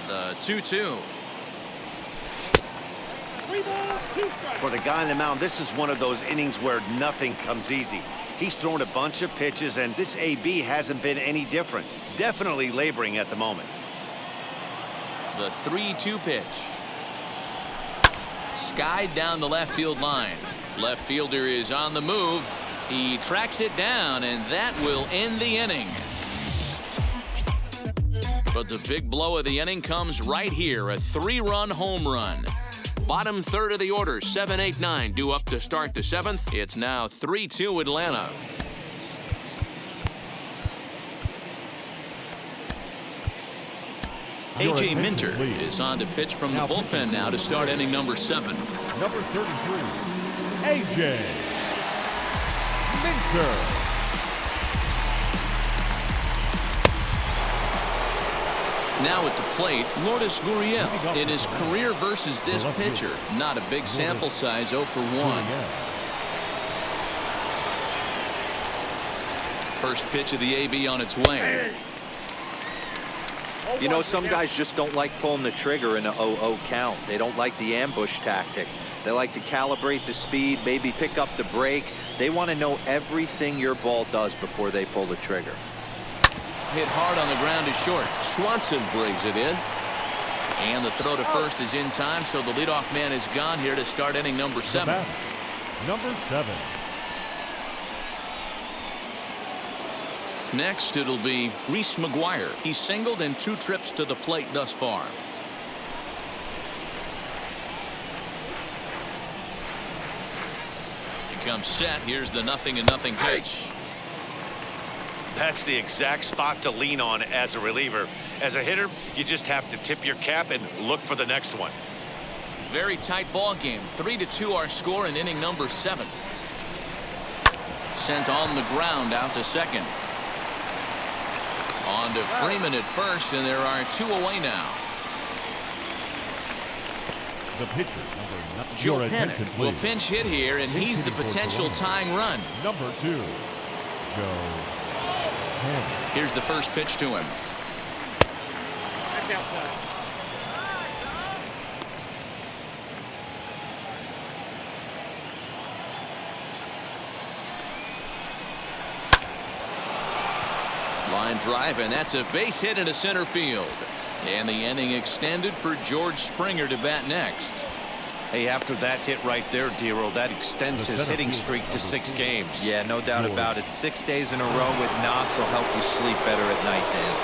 The 2-2. For the guy on the mound, this is one of those innings where nothing comes easy. He's thrown a bunch of pitches, and this AB hasn't been any different. Definitely laboring at the moment. The 3-2 pitch. Skied down the left field line. Left fielder is on the move. He tracks it down, and that will end the inning. But the big blow of the inning comes right here, a 3-run home run. Bottom third of the order, 7, 8, 9 due up to start the 7th. It's now 3-2 Atlanta. A.J. Minter is on to pitch from the bullpen now to start inning number 7. Number 33, A.J. Minter. Now at the plate, Lourdes Gurriel in his career versus this pitcher. Not a big sample size, 0 for 1. First pitch of the AB on its way. You know, some guys just don't like pulling the trigger in a 0-0 count. They don't like the ambush tactic. They like to calibrate the speed, maybe pick up the break. They want to know everything your ball does before they pull the trigger. Hit hard on the ground is short. Swanson brings it in. And the throw to first is in time, so the leadoff man is gone here to start inning number 7. Number 7. Next, it'll be Reese McGuire. He's singled in 2 trips to the plate thus far. He comes set. Here's the 0-0 pitch. That's the exact spot to lean on as a reliever. As a hitter, you just have to tip your cap and look for the next one. Very tight ball game. 3-2 our score in inning number 7. Sent on the ground out to second. On to Freeman at first, and there are 2 away now. The pitcher, number 9. Joe Panik will pinch hit here, and he's the potential tying run. Number 2, Joe Panik. Here's the first pitch to him. Back outside. Line drive, and that's a base hit into center field. And the inning extended for George Springer to bat next. Hey, after that hit right there, Dero, that extends his hitting streak to 6 games. Yeah, no doubt about it. 6 days in a row with knocks will help you sleep better at night, Dan.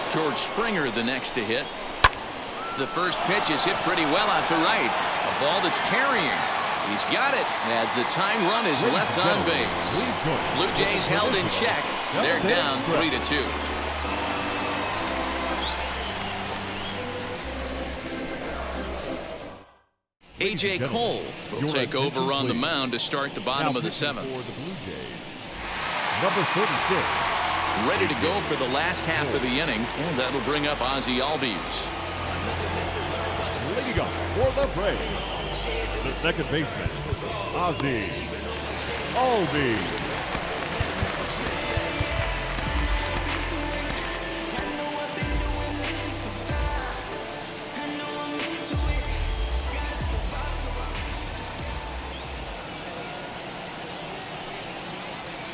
George Springer the next to hit. The first pitch is hit pretty well out to right. A ball that's carrying. He's got it as the tying run is left on base. Blue Jays held in check. They're down 3-2. A.J. Cole will take over on the mound to start the bottom of the 7th. Number 36. Ready to go for the last half of the inning, and that'll bring up Ozzie Albies. Leading up for the Braves, the second baseman, Ozzie Albies.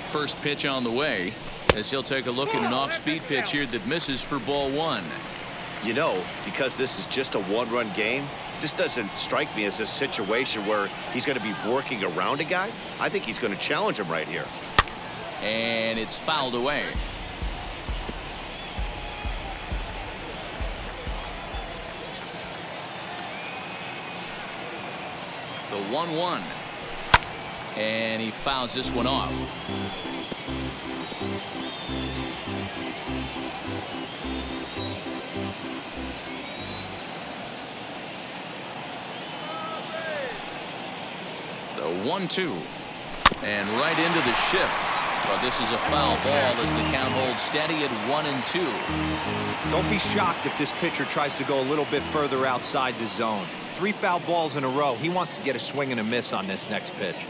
First pitch on the way as he'll take a look at an off-speed pitch here that misses for ball one. You know, because this is just a one-run game, this doesn't strike me as a situation where he's going to be working around a guy. I think he's going to challenge him right here. And it's fouled away. The 1-1. And he fouls this one off. The 1-2. And right into the shift. But this is a foul ball as the count holds steady at 1-2. Don't be shocked if this pitcher tries to go a little bit further outside the zone. 3 foul balls in a row. He wants to get a swing and a miss on this next pitch.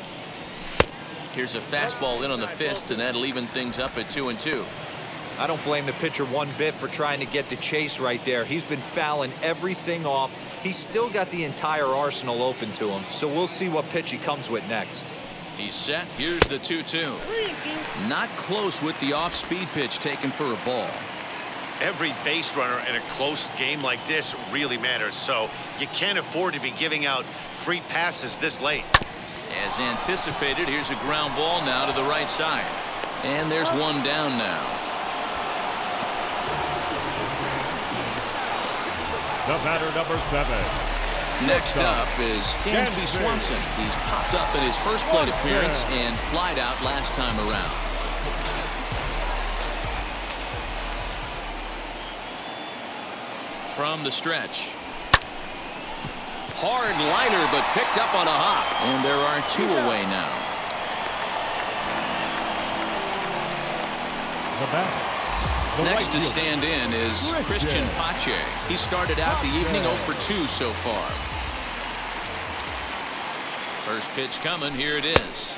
Here's a fastball in on the fist, and that'll even things up at 2-2. I don't blame the pitcher one bit for trying to get the chase right there. He's been fouling everything off. He's still got the entire arsenal open to him, so we'll see what pitch he comes with next. He's set. Here's the 2-2. Not close with the off-speed pitch taken for a ball. Every base runner in a close game like this really matters, so you can't afford to be giving out free passes this late. As anticipated, here's a ground ball now to the right side. And there's one down now. The batter, number 7. Next up is Dansby Swanson. He's popped up in his first plate appearance and flied out last time around. From the stretch. Hard liner, but picked up on a hop. And there are 2 away now. The batter. Next to stand in is Christian Pache. He started out the evening 0 for 2 so far. First pitch coming. Here it is.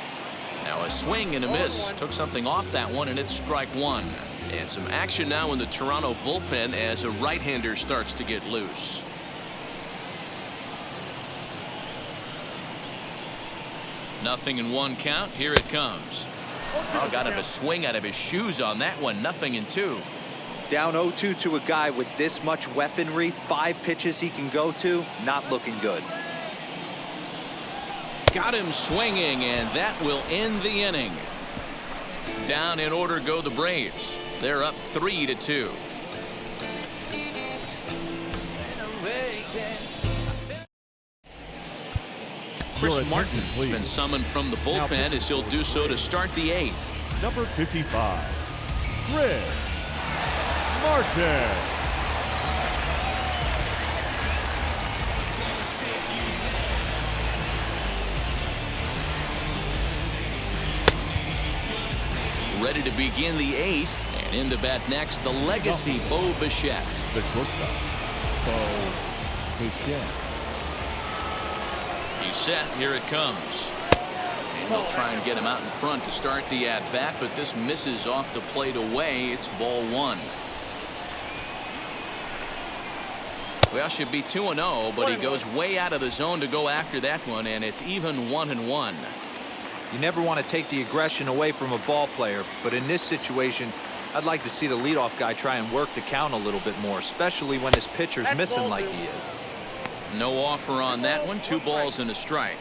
Now a swing and a miss. Took something off that one, and it's strike 1. And some action now in the Toronto bullpen as a right-hander starts to get loose. Nothing in 1 count. Here it comes. Oh, got him a swing out of his shoes on that one. Nothing in 2. Down 0-2 to a guy with this much weaponry, 5 pitches he can go to, not looking good. Got him swinging, and that will end the inning. Down in order go the Braves. They're up 3-2. Chris Martin has been summoned from the bullpen as he'll do so to start the 8th. Number 55, Chris Martin. Ready to begin the 8th, and in to bat next, the legacy Bo Bichette. The shortstop, Bo Bichette. He's set. Here it comes. And they'll try and get him out in front to start the at-bat, but this misses off the plate away. It's ball 1. Well, should be 2-0, but he goes way out of the zone to go after that one, and it's even 1-1. You never want to take the aggression away from a ball player, but in this situation, I'd like to see the leadoff guy try and work the count a little bit more, especially when his pitcher's missing like he is. No offer on that one. 2 balls and a strike.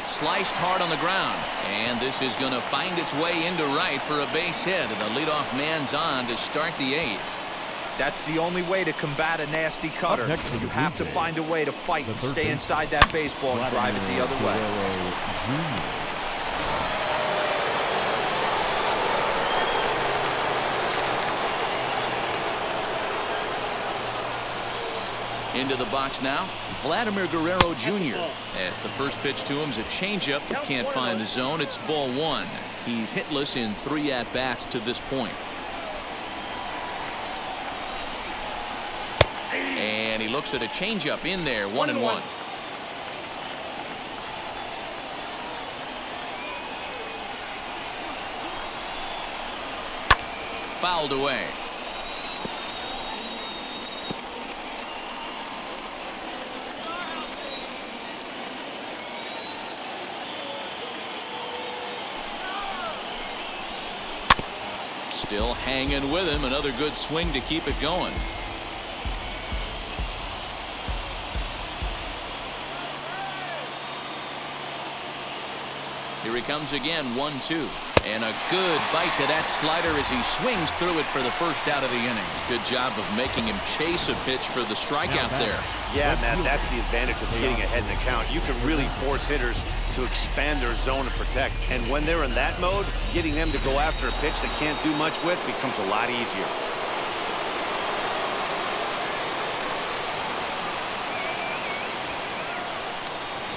Sliced hard on the ground, and this is going to find its way into right for a base hit, and the leadoff man's on to start the 8th. That's the only way to combat a nasty cutter. You have to find a way to fight and stay inside that baseball and drive it the other way. Into the box now, Vladimir Guerrero Jr. As the first pitch to him is a changeup that can't find the zone. It's ball 1. He's hitless in 3 at-bats to this point. And he looks at a changeup in there, 1-1. Fouled away. Still hanging with him. Another good swing to keep it going. Here he comes again, 1-2. And a good bite to that slider as he swings through it for the first out of the inning. Good job of making him chase a pitch for the strikeout there. Yeah, Matt, that's the advantage of getting ahead in the count. You can really force hitters to expand their zone and protect. And when they're in that mode, getting them to go after a pitch they can't do much with becomes a lot easier.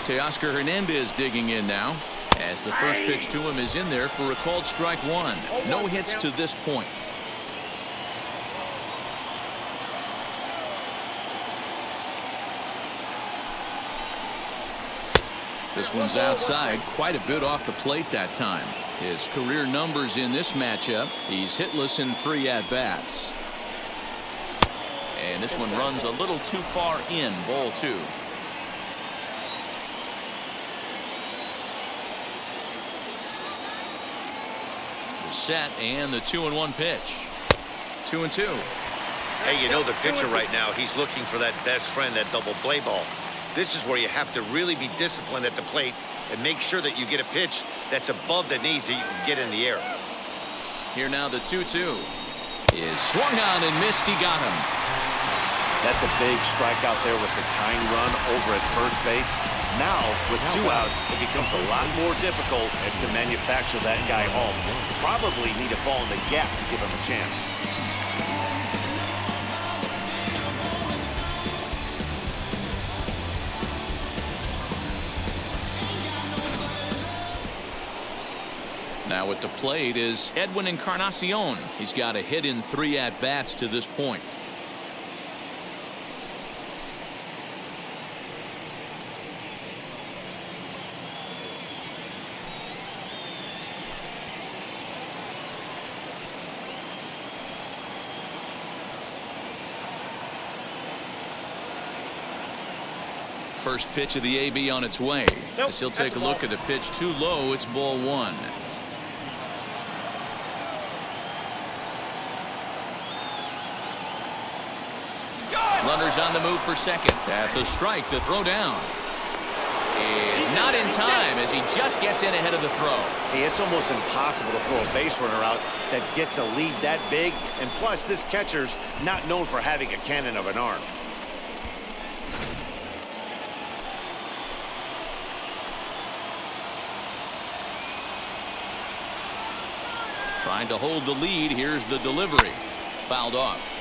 Teoscar Hernandez digging in now, as the first pitch to him is in there for a called strike one. No hits to this point. This one's outside, quite a bit off the plate that time. His career numbers in this matchup, he's hitless in 3 at-bats. And this one runs a little too far in, ball 2. Set and the 2-1 pitch. 2-2. Hey, you know the pitcher right now, he's looking for that best friend, that double play ball. This is where you have to really be disciplined at the plate and make sure that you get a pitch that's above the knees that you can get in the air. Here now the 2-2 is swung on and missed. He got him. That's a big strikeout there with the tying run over at first base. Now, with 2 outs, it becomes a lot more difficult to manufacture that guy home. Probably need a ball in the gap to give him a chance. Now at the plate is Edwin Encarnacion. He's got a hit in 3 at-bats to this point. First pitch of the AB on its way. Nope, As he'll take a look at the pitch too low. It's ball 1. Runners on the move for second. That's a strike. The throw down is not in time as he just gets in ahead of the throw. Hey, it's almost impossible to throw a base runner out that gets a lead that big. And plus, this catcher's not known for having a cannon of an arm. Trying to hold the lead. Here's the delivery. Fouled off.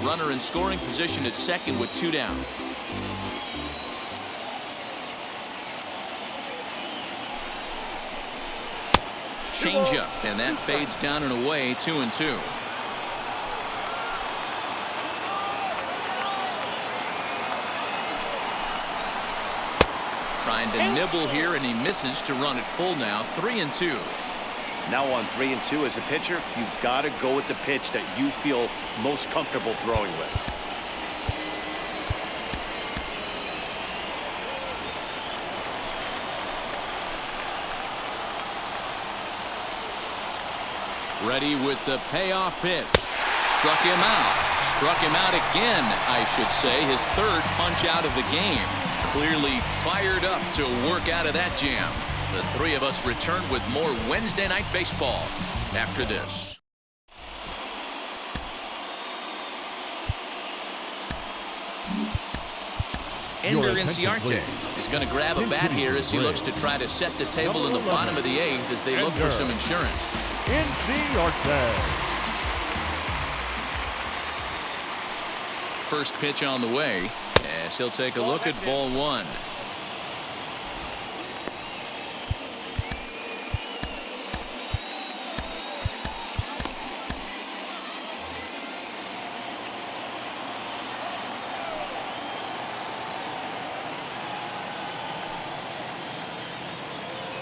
Runner in scoring position at second with 2 down. Changeup, and that fades down and away. 2-2. Trying to nibble here, and he misses to run it full now. 3-2. Now on 3-2 as a pitcher, you've got to go with the pitch that you feel most comfortable throwing with. Ready with the payoff pitch. Struck him out. Struck him out again, I should say. His 3rd punch out of the game. Clearly fired up to work out of that jam. The 3 of us return with more Wednesday Night Baseball after this. Ender Inciarte is going to grab a bat here as he looks to try to set the table in the bottom of the 8th as they look for some insurance. Inciarte. First pitch on the way as he'll take a look at ball 1.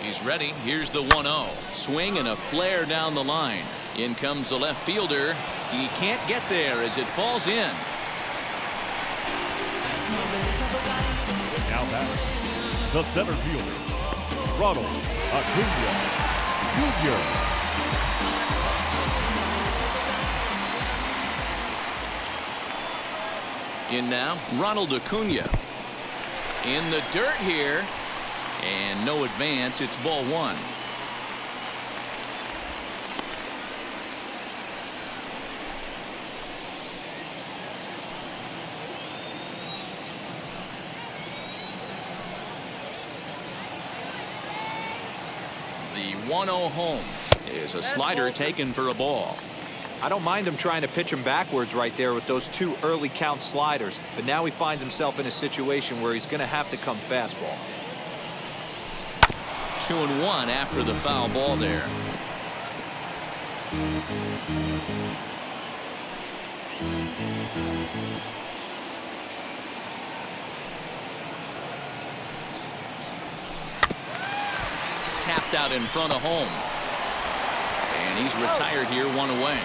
He's ready. Here's the 1-0. Swing and a flare down the line. In comes the left fielder. He can't get there as it falls in. Now back, the center fielder, Ronald Acuna Jr. In now, Ronald Acuna. In the dirt here. And no advance. It's ball one. The 1-0 home is a slider taken for a ball. I don't mind him trying to pitch him backwards right there with those two early count sliders, but now he finds himself in a situation where he's going to have to come fastball. 2-1 after the foul ball there. Tapped out in front of home. And he's retired here, one away.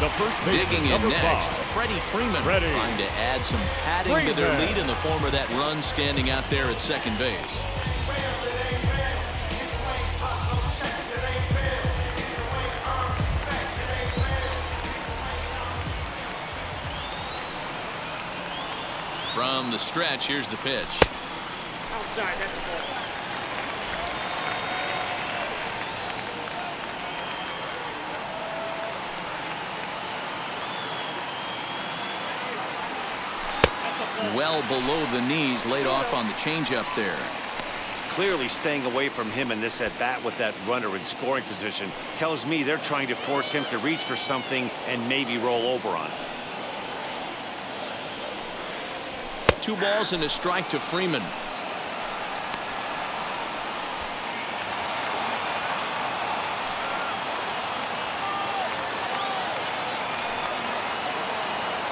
The first baseman, Digging in next, 5. Freddie Freeman trying to add some padding to their lead in the form of that run standing out there at second base. From the stretch, here's the pitch. Outside, that's a ball. Well below the knees, laid off on the changeup there. Clearly staying away from him in this at-bat with that runner in scoring position tells me they're trying to force him to reach for something and maybe roll over on it. 2 balls and a strike to Freeman.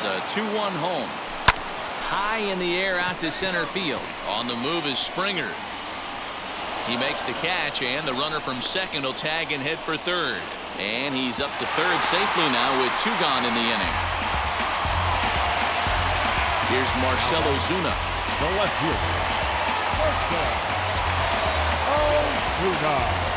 The 2-1 home. High in the air out to center field. On the move is Springer. He makes the catch, and the runner from second will tag and head for third. And he's up to third safely now with 2 gone in the inning. Here's Marcell Ozuna. The left fielder, Marcell Ozuna.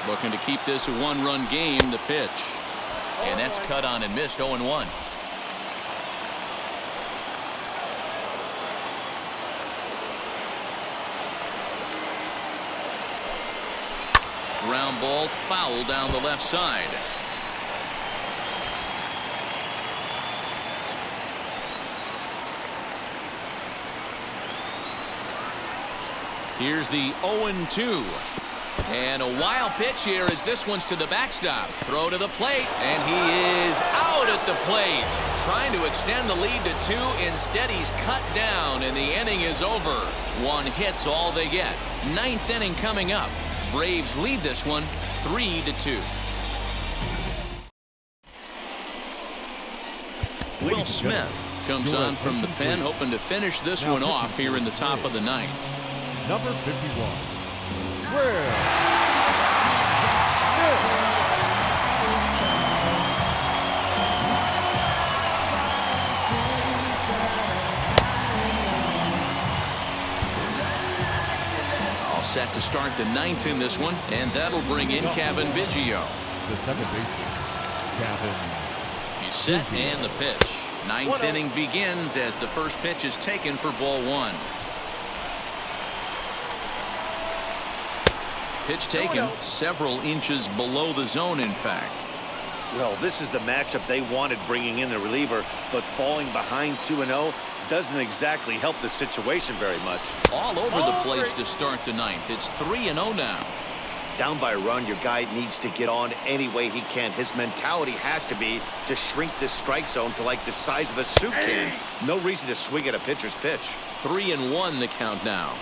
Looking to keep this a 1-run game. The pitch. And that's cut on and missed. 0-1. Ground ball foul down the left side. Here's the 0-2. And a wild pitch here as this one's to the backstop. Throw to the plate, and he is out at the plate. Trying to extend the lead to 2. Instead, he's cut down, and the inning is over. 1 hit's all they get. 9th inning coming up. Braves lead this one 3-2. Will Smith comes on from the pen, hoping to finish this one off here in the top of the 9th. Number 51. Where? All set to start the 9th in this one, and that'll bring in Cavan Biggio. The second baseman, Cavan. He's set and the pitch. 9th inning begins as the first pitch is taken for ball 1. Pitch taken several inches below the zone, in fact. Well, this is the matchup they wanted bringing in the reliever, but falling behind 2-0 doesn't exactly help the situation very much. All over the place to start the 9th. It's 3-0 now. Down by a run, your guy needs to get on any way he can. His mentality has to be to shrink this strike zone to like the size of a soup can. No reason to swing at a pitcher's pitch. 3-1 the count now.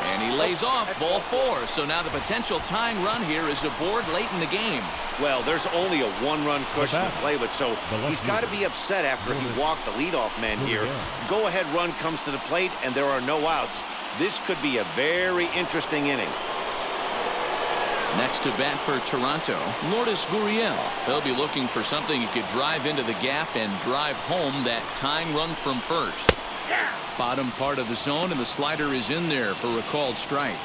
And he lays off ball 4. So now the potential tying run here is aboard late in the game. Well, there's only a 1-run cushion to play with, so he's got to be upset after he walked the leadoff man here. Go-ahead run comes to the plate, and there are no outs. This could be a very interesting inning. Next to bat for Toronto, Lourdes Gurriel. He'll be looking for something he could drive into the gap and drive home that tying run from first. Bottom part of the zone, and the slider is in there for a called strike.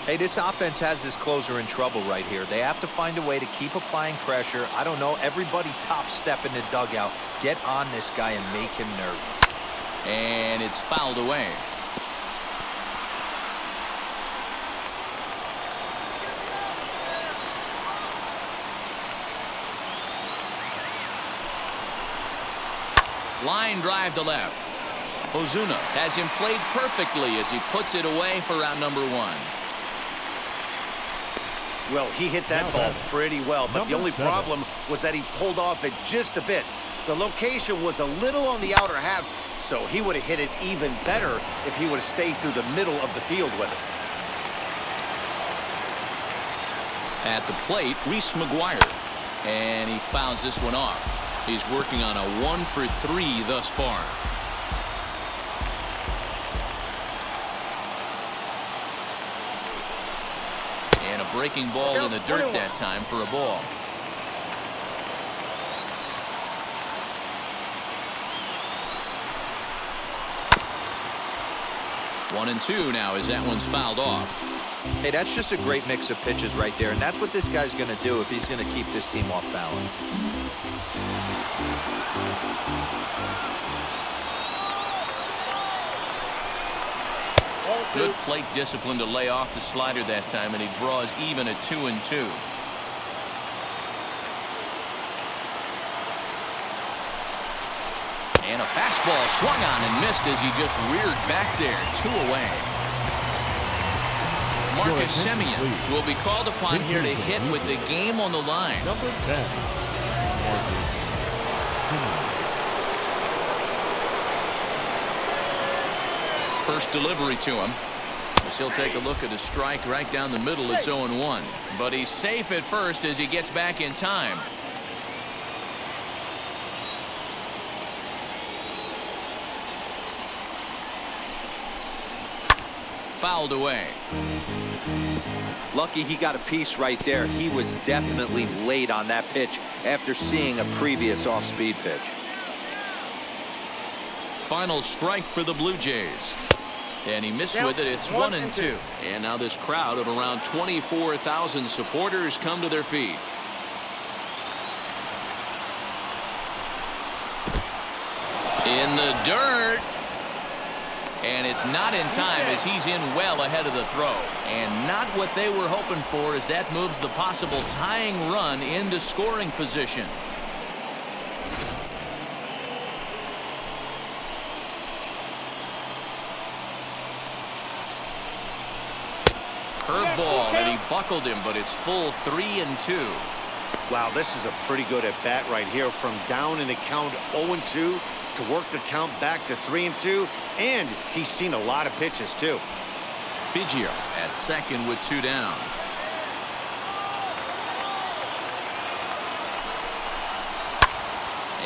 Hey, this offense has this closer in trouble right here. They have to find a way to keep applying pressure. I don't know, everybody top step in the dugout. Get on this guy and make him nervous. And it's fouled away. Line drive to left. Ozuna has him played perfectly as he puts it away for out number 1. Well, he hit that ball pretty well, but the only problem was that he pulled off it just a bit. The location was a little on the outer half, so he would have hit it even better if he would have stayed through the middle of the field with it. At the plate, Reese McGuire, and he fouls this one off. He's working on a 1 for 3 thus far. And a breaking ball in the dirt that time for a ball. One and two now as that one's fouled off. Hey, that's just a great mix of pitches right there, and that's what this guy's going to do if he's going to keep this team off balance. Good plate discipline to lay off the slider that time, and he draws even at 2-2. And a fastball swung on and missed as he just reared back there. 2 away. Marcus Semien will be called upon here to hit with the game on the line. Number 10. First delivery to him. He'll take a look at a strike right down the middle. It's 0-1. But he's safe at first as he gets back in time. Fouled away. Lucky he got a piece right there. He was definitely late on that pitch after seeing a previous off-speed pitch. Final strike for the Blue Jays. And he missed with it. It's 1-2. And now this crowd of around 24,000 supporters come to their feet. In the dirt. And it's not in time as he's in well ahead of the throw. And not what they were hoping for as that moves the possible tying run into scoring position. Curveball, and he buckled him, but it's full 3-2. Wow, this is a pretty good at bat right here, from down in the count 0-2 to work the count back to 3-2, and he's seen a lot of pitches too. Biggio at second with 2 down.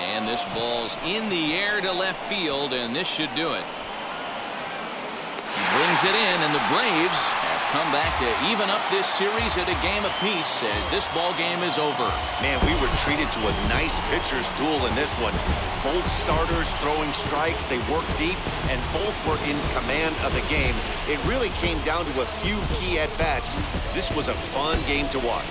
And this ball's in the air to left field, and this should do it. He brings it in, and the Braves have come back to even up this series at a game apiece as this ball game is over. Man, we were treated to a nice pitcher's duel in this one. Both starters throwing strikes, they worked deep, and both were in command of the game. It really came down to a few key at-bats. This was a fun game to watch.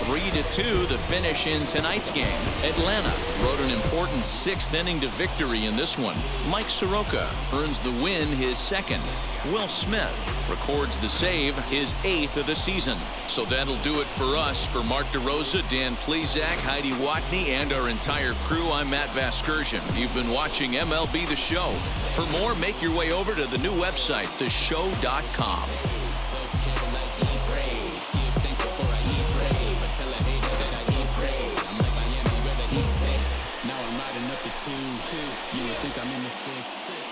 3-2 the finish in tonight's game. Atlanta wrote an important 6th inning to victory in this one. Mike Soroka earns the win, his 2nd. Will Smith records the save, his 8th of the season. So that'll do it for us. For Mark DeRosa, Dan Plesac, Heidi Watney, and our entire crew, I'm Matt Vasgersian. You've been watching MLB The Show. For more, make your way over to the new website, theshow.com. Now I'm riding up the 2. You would think I'm in the 6.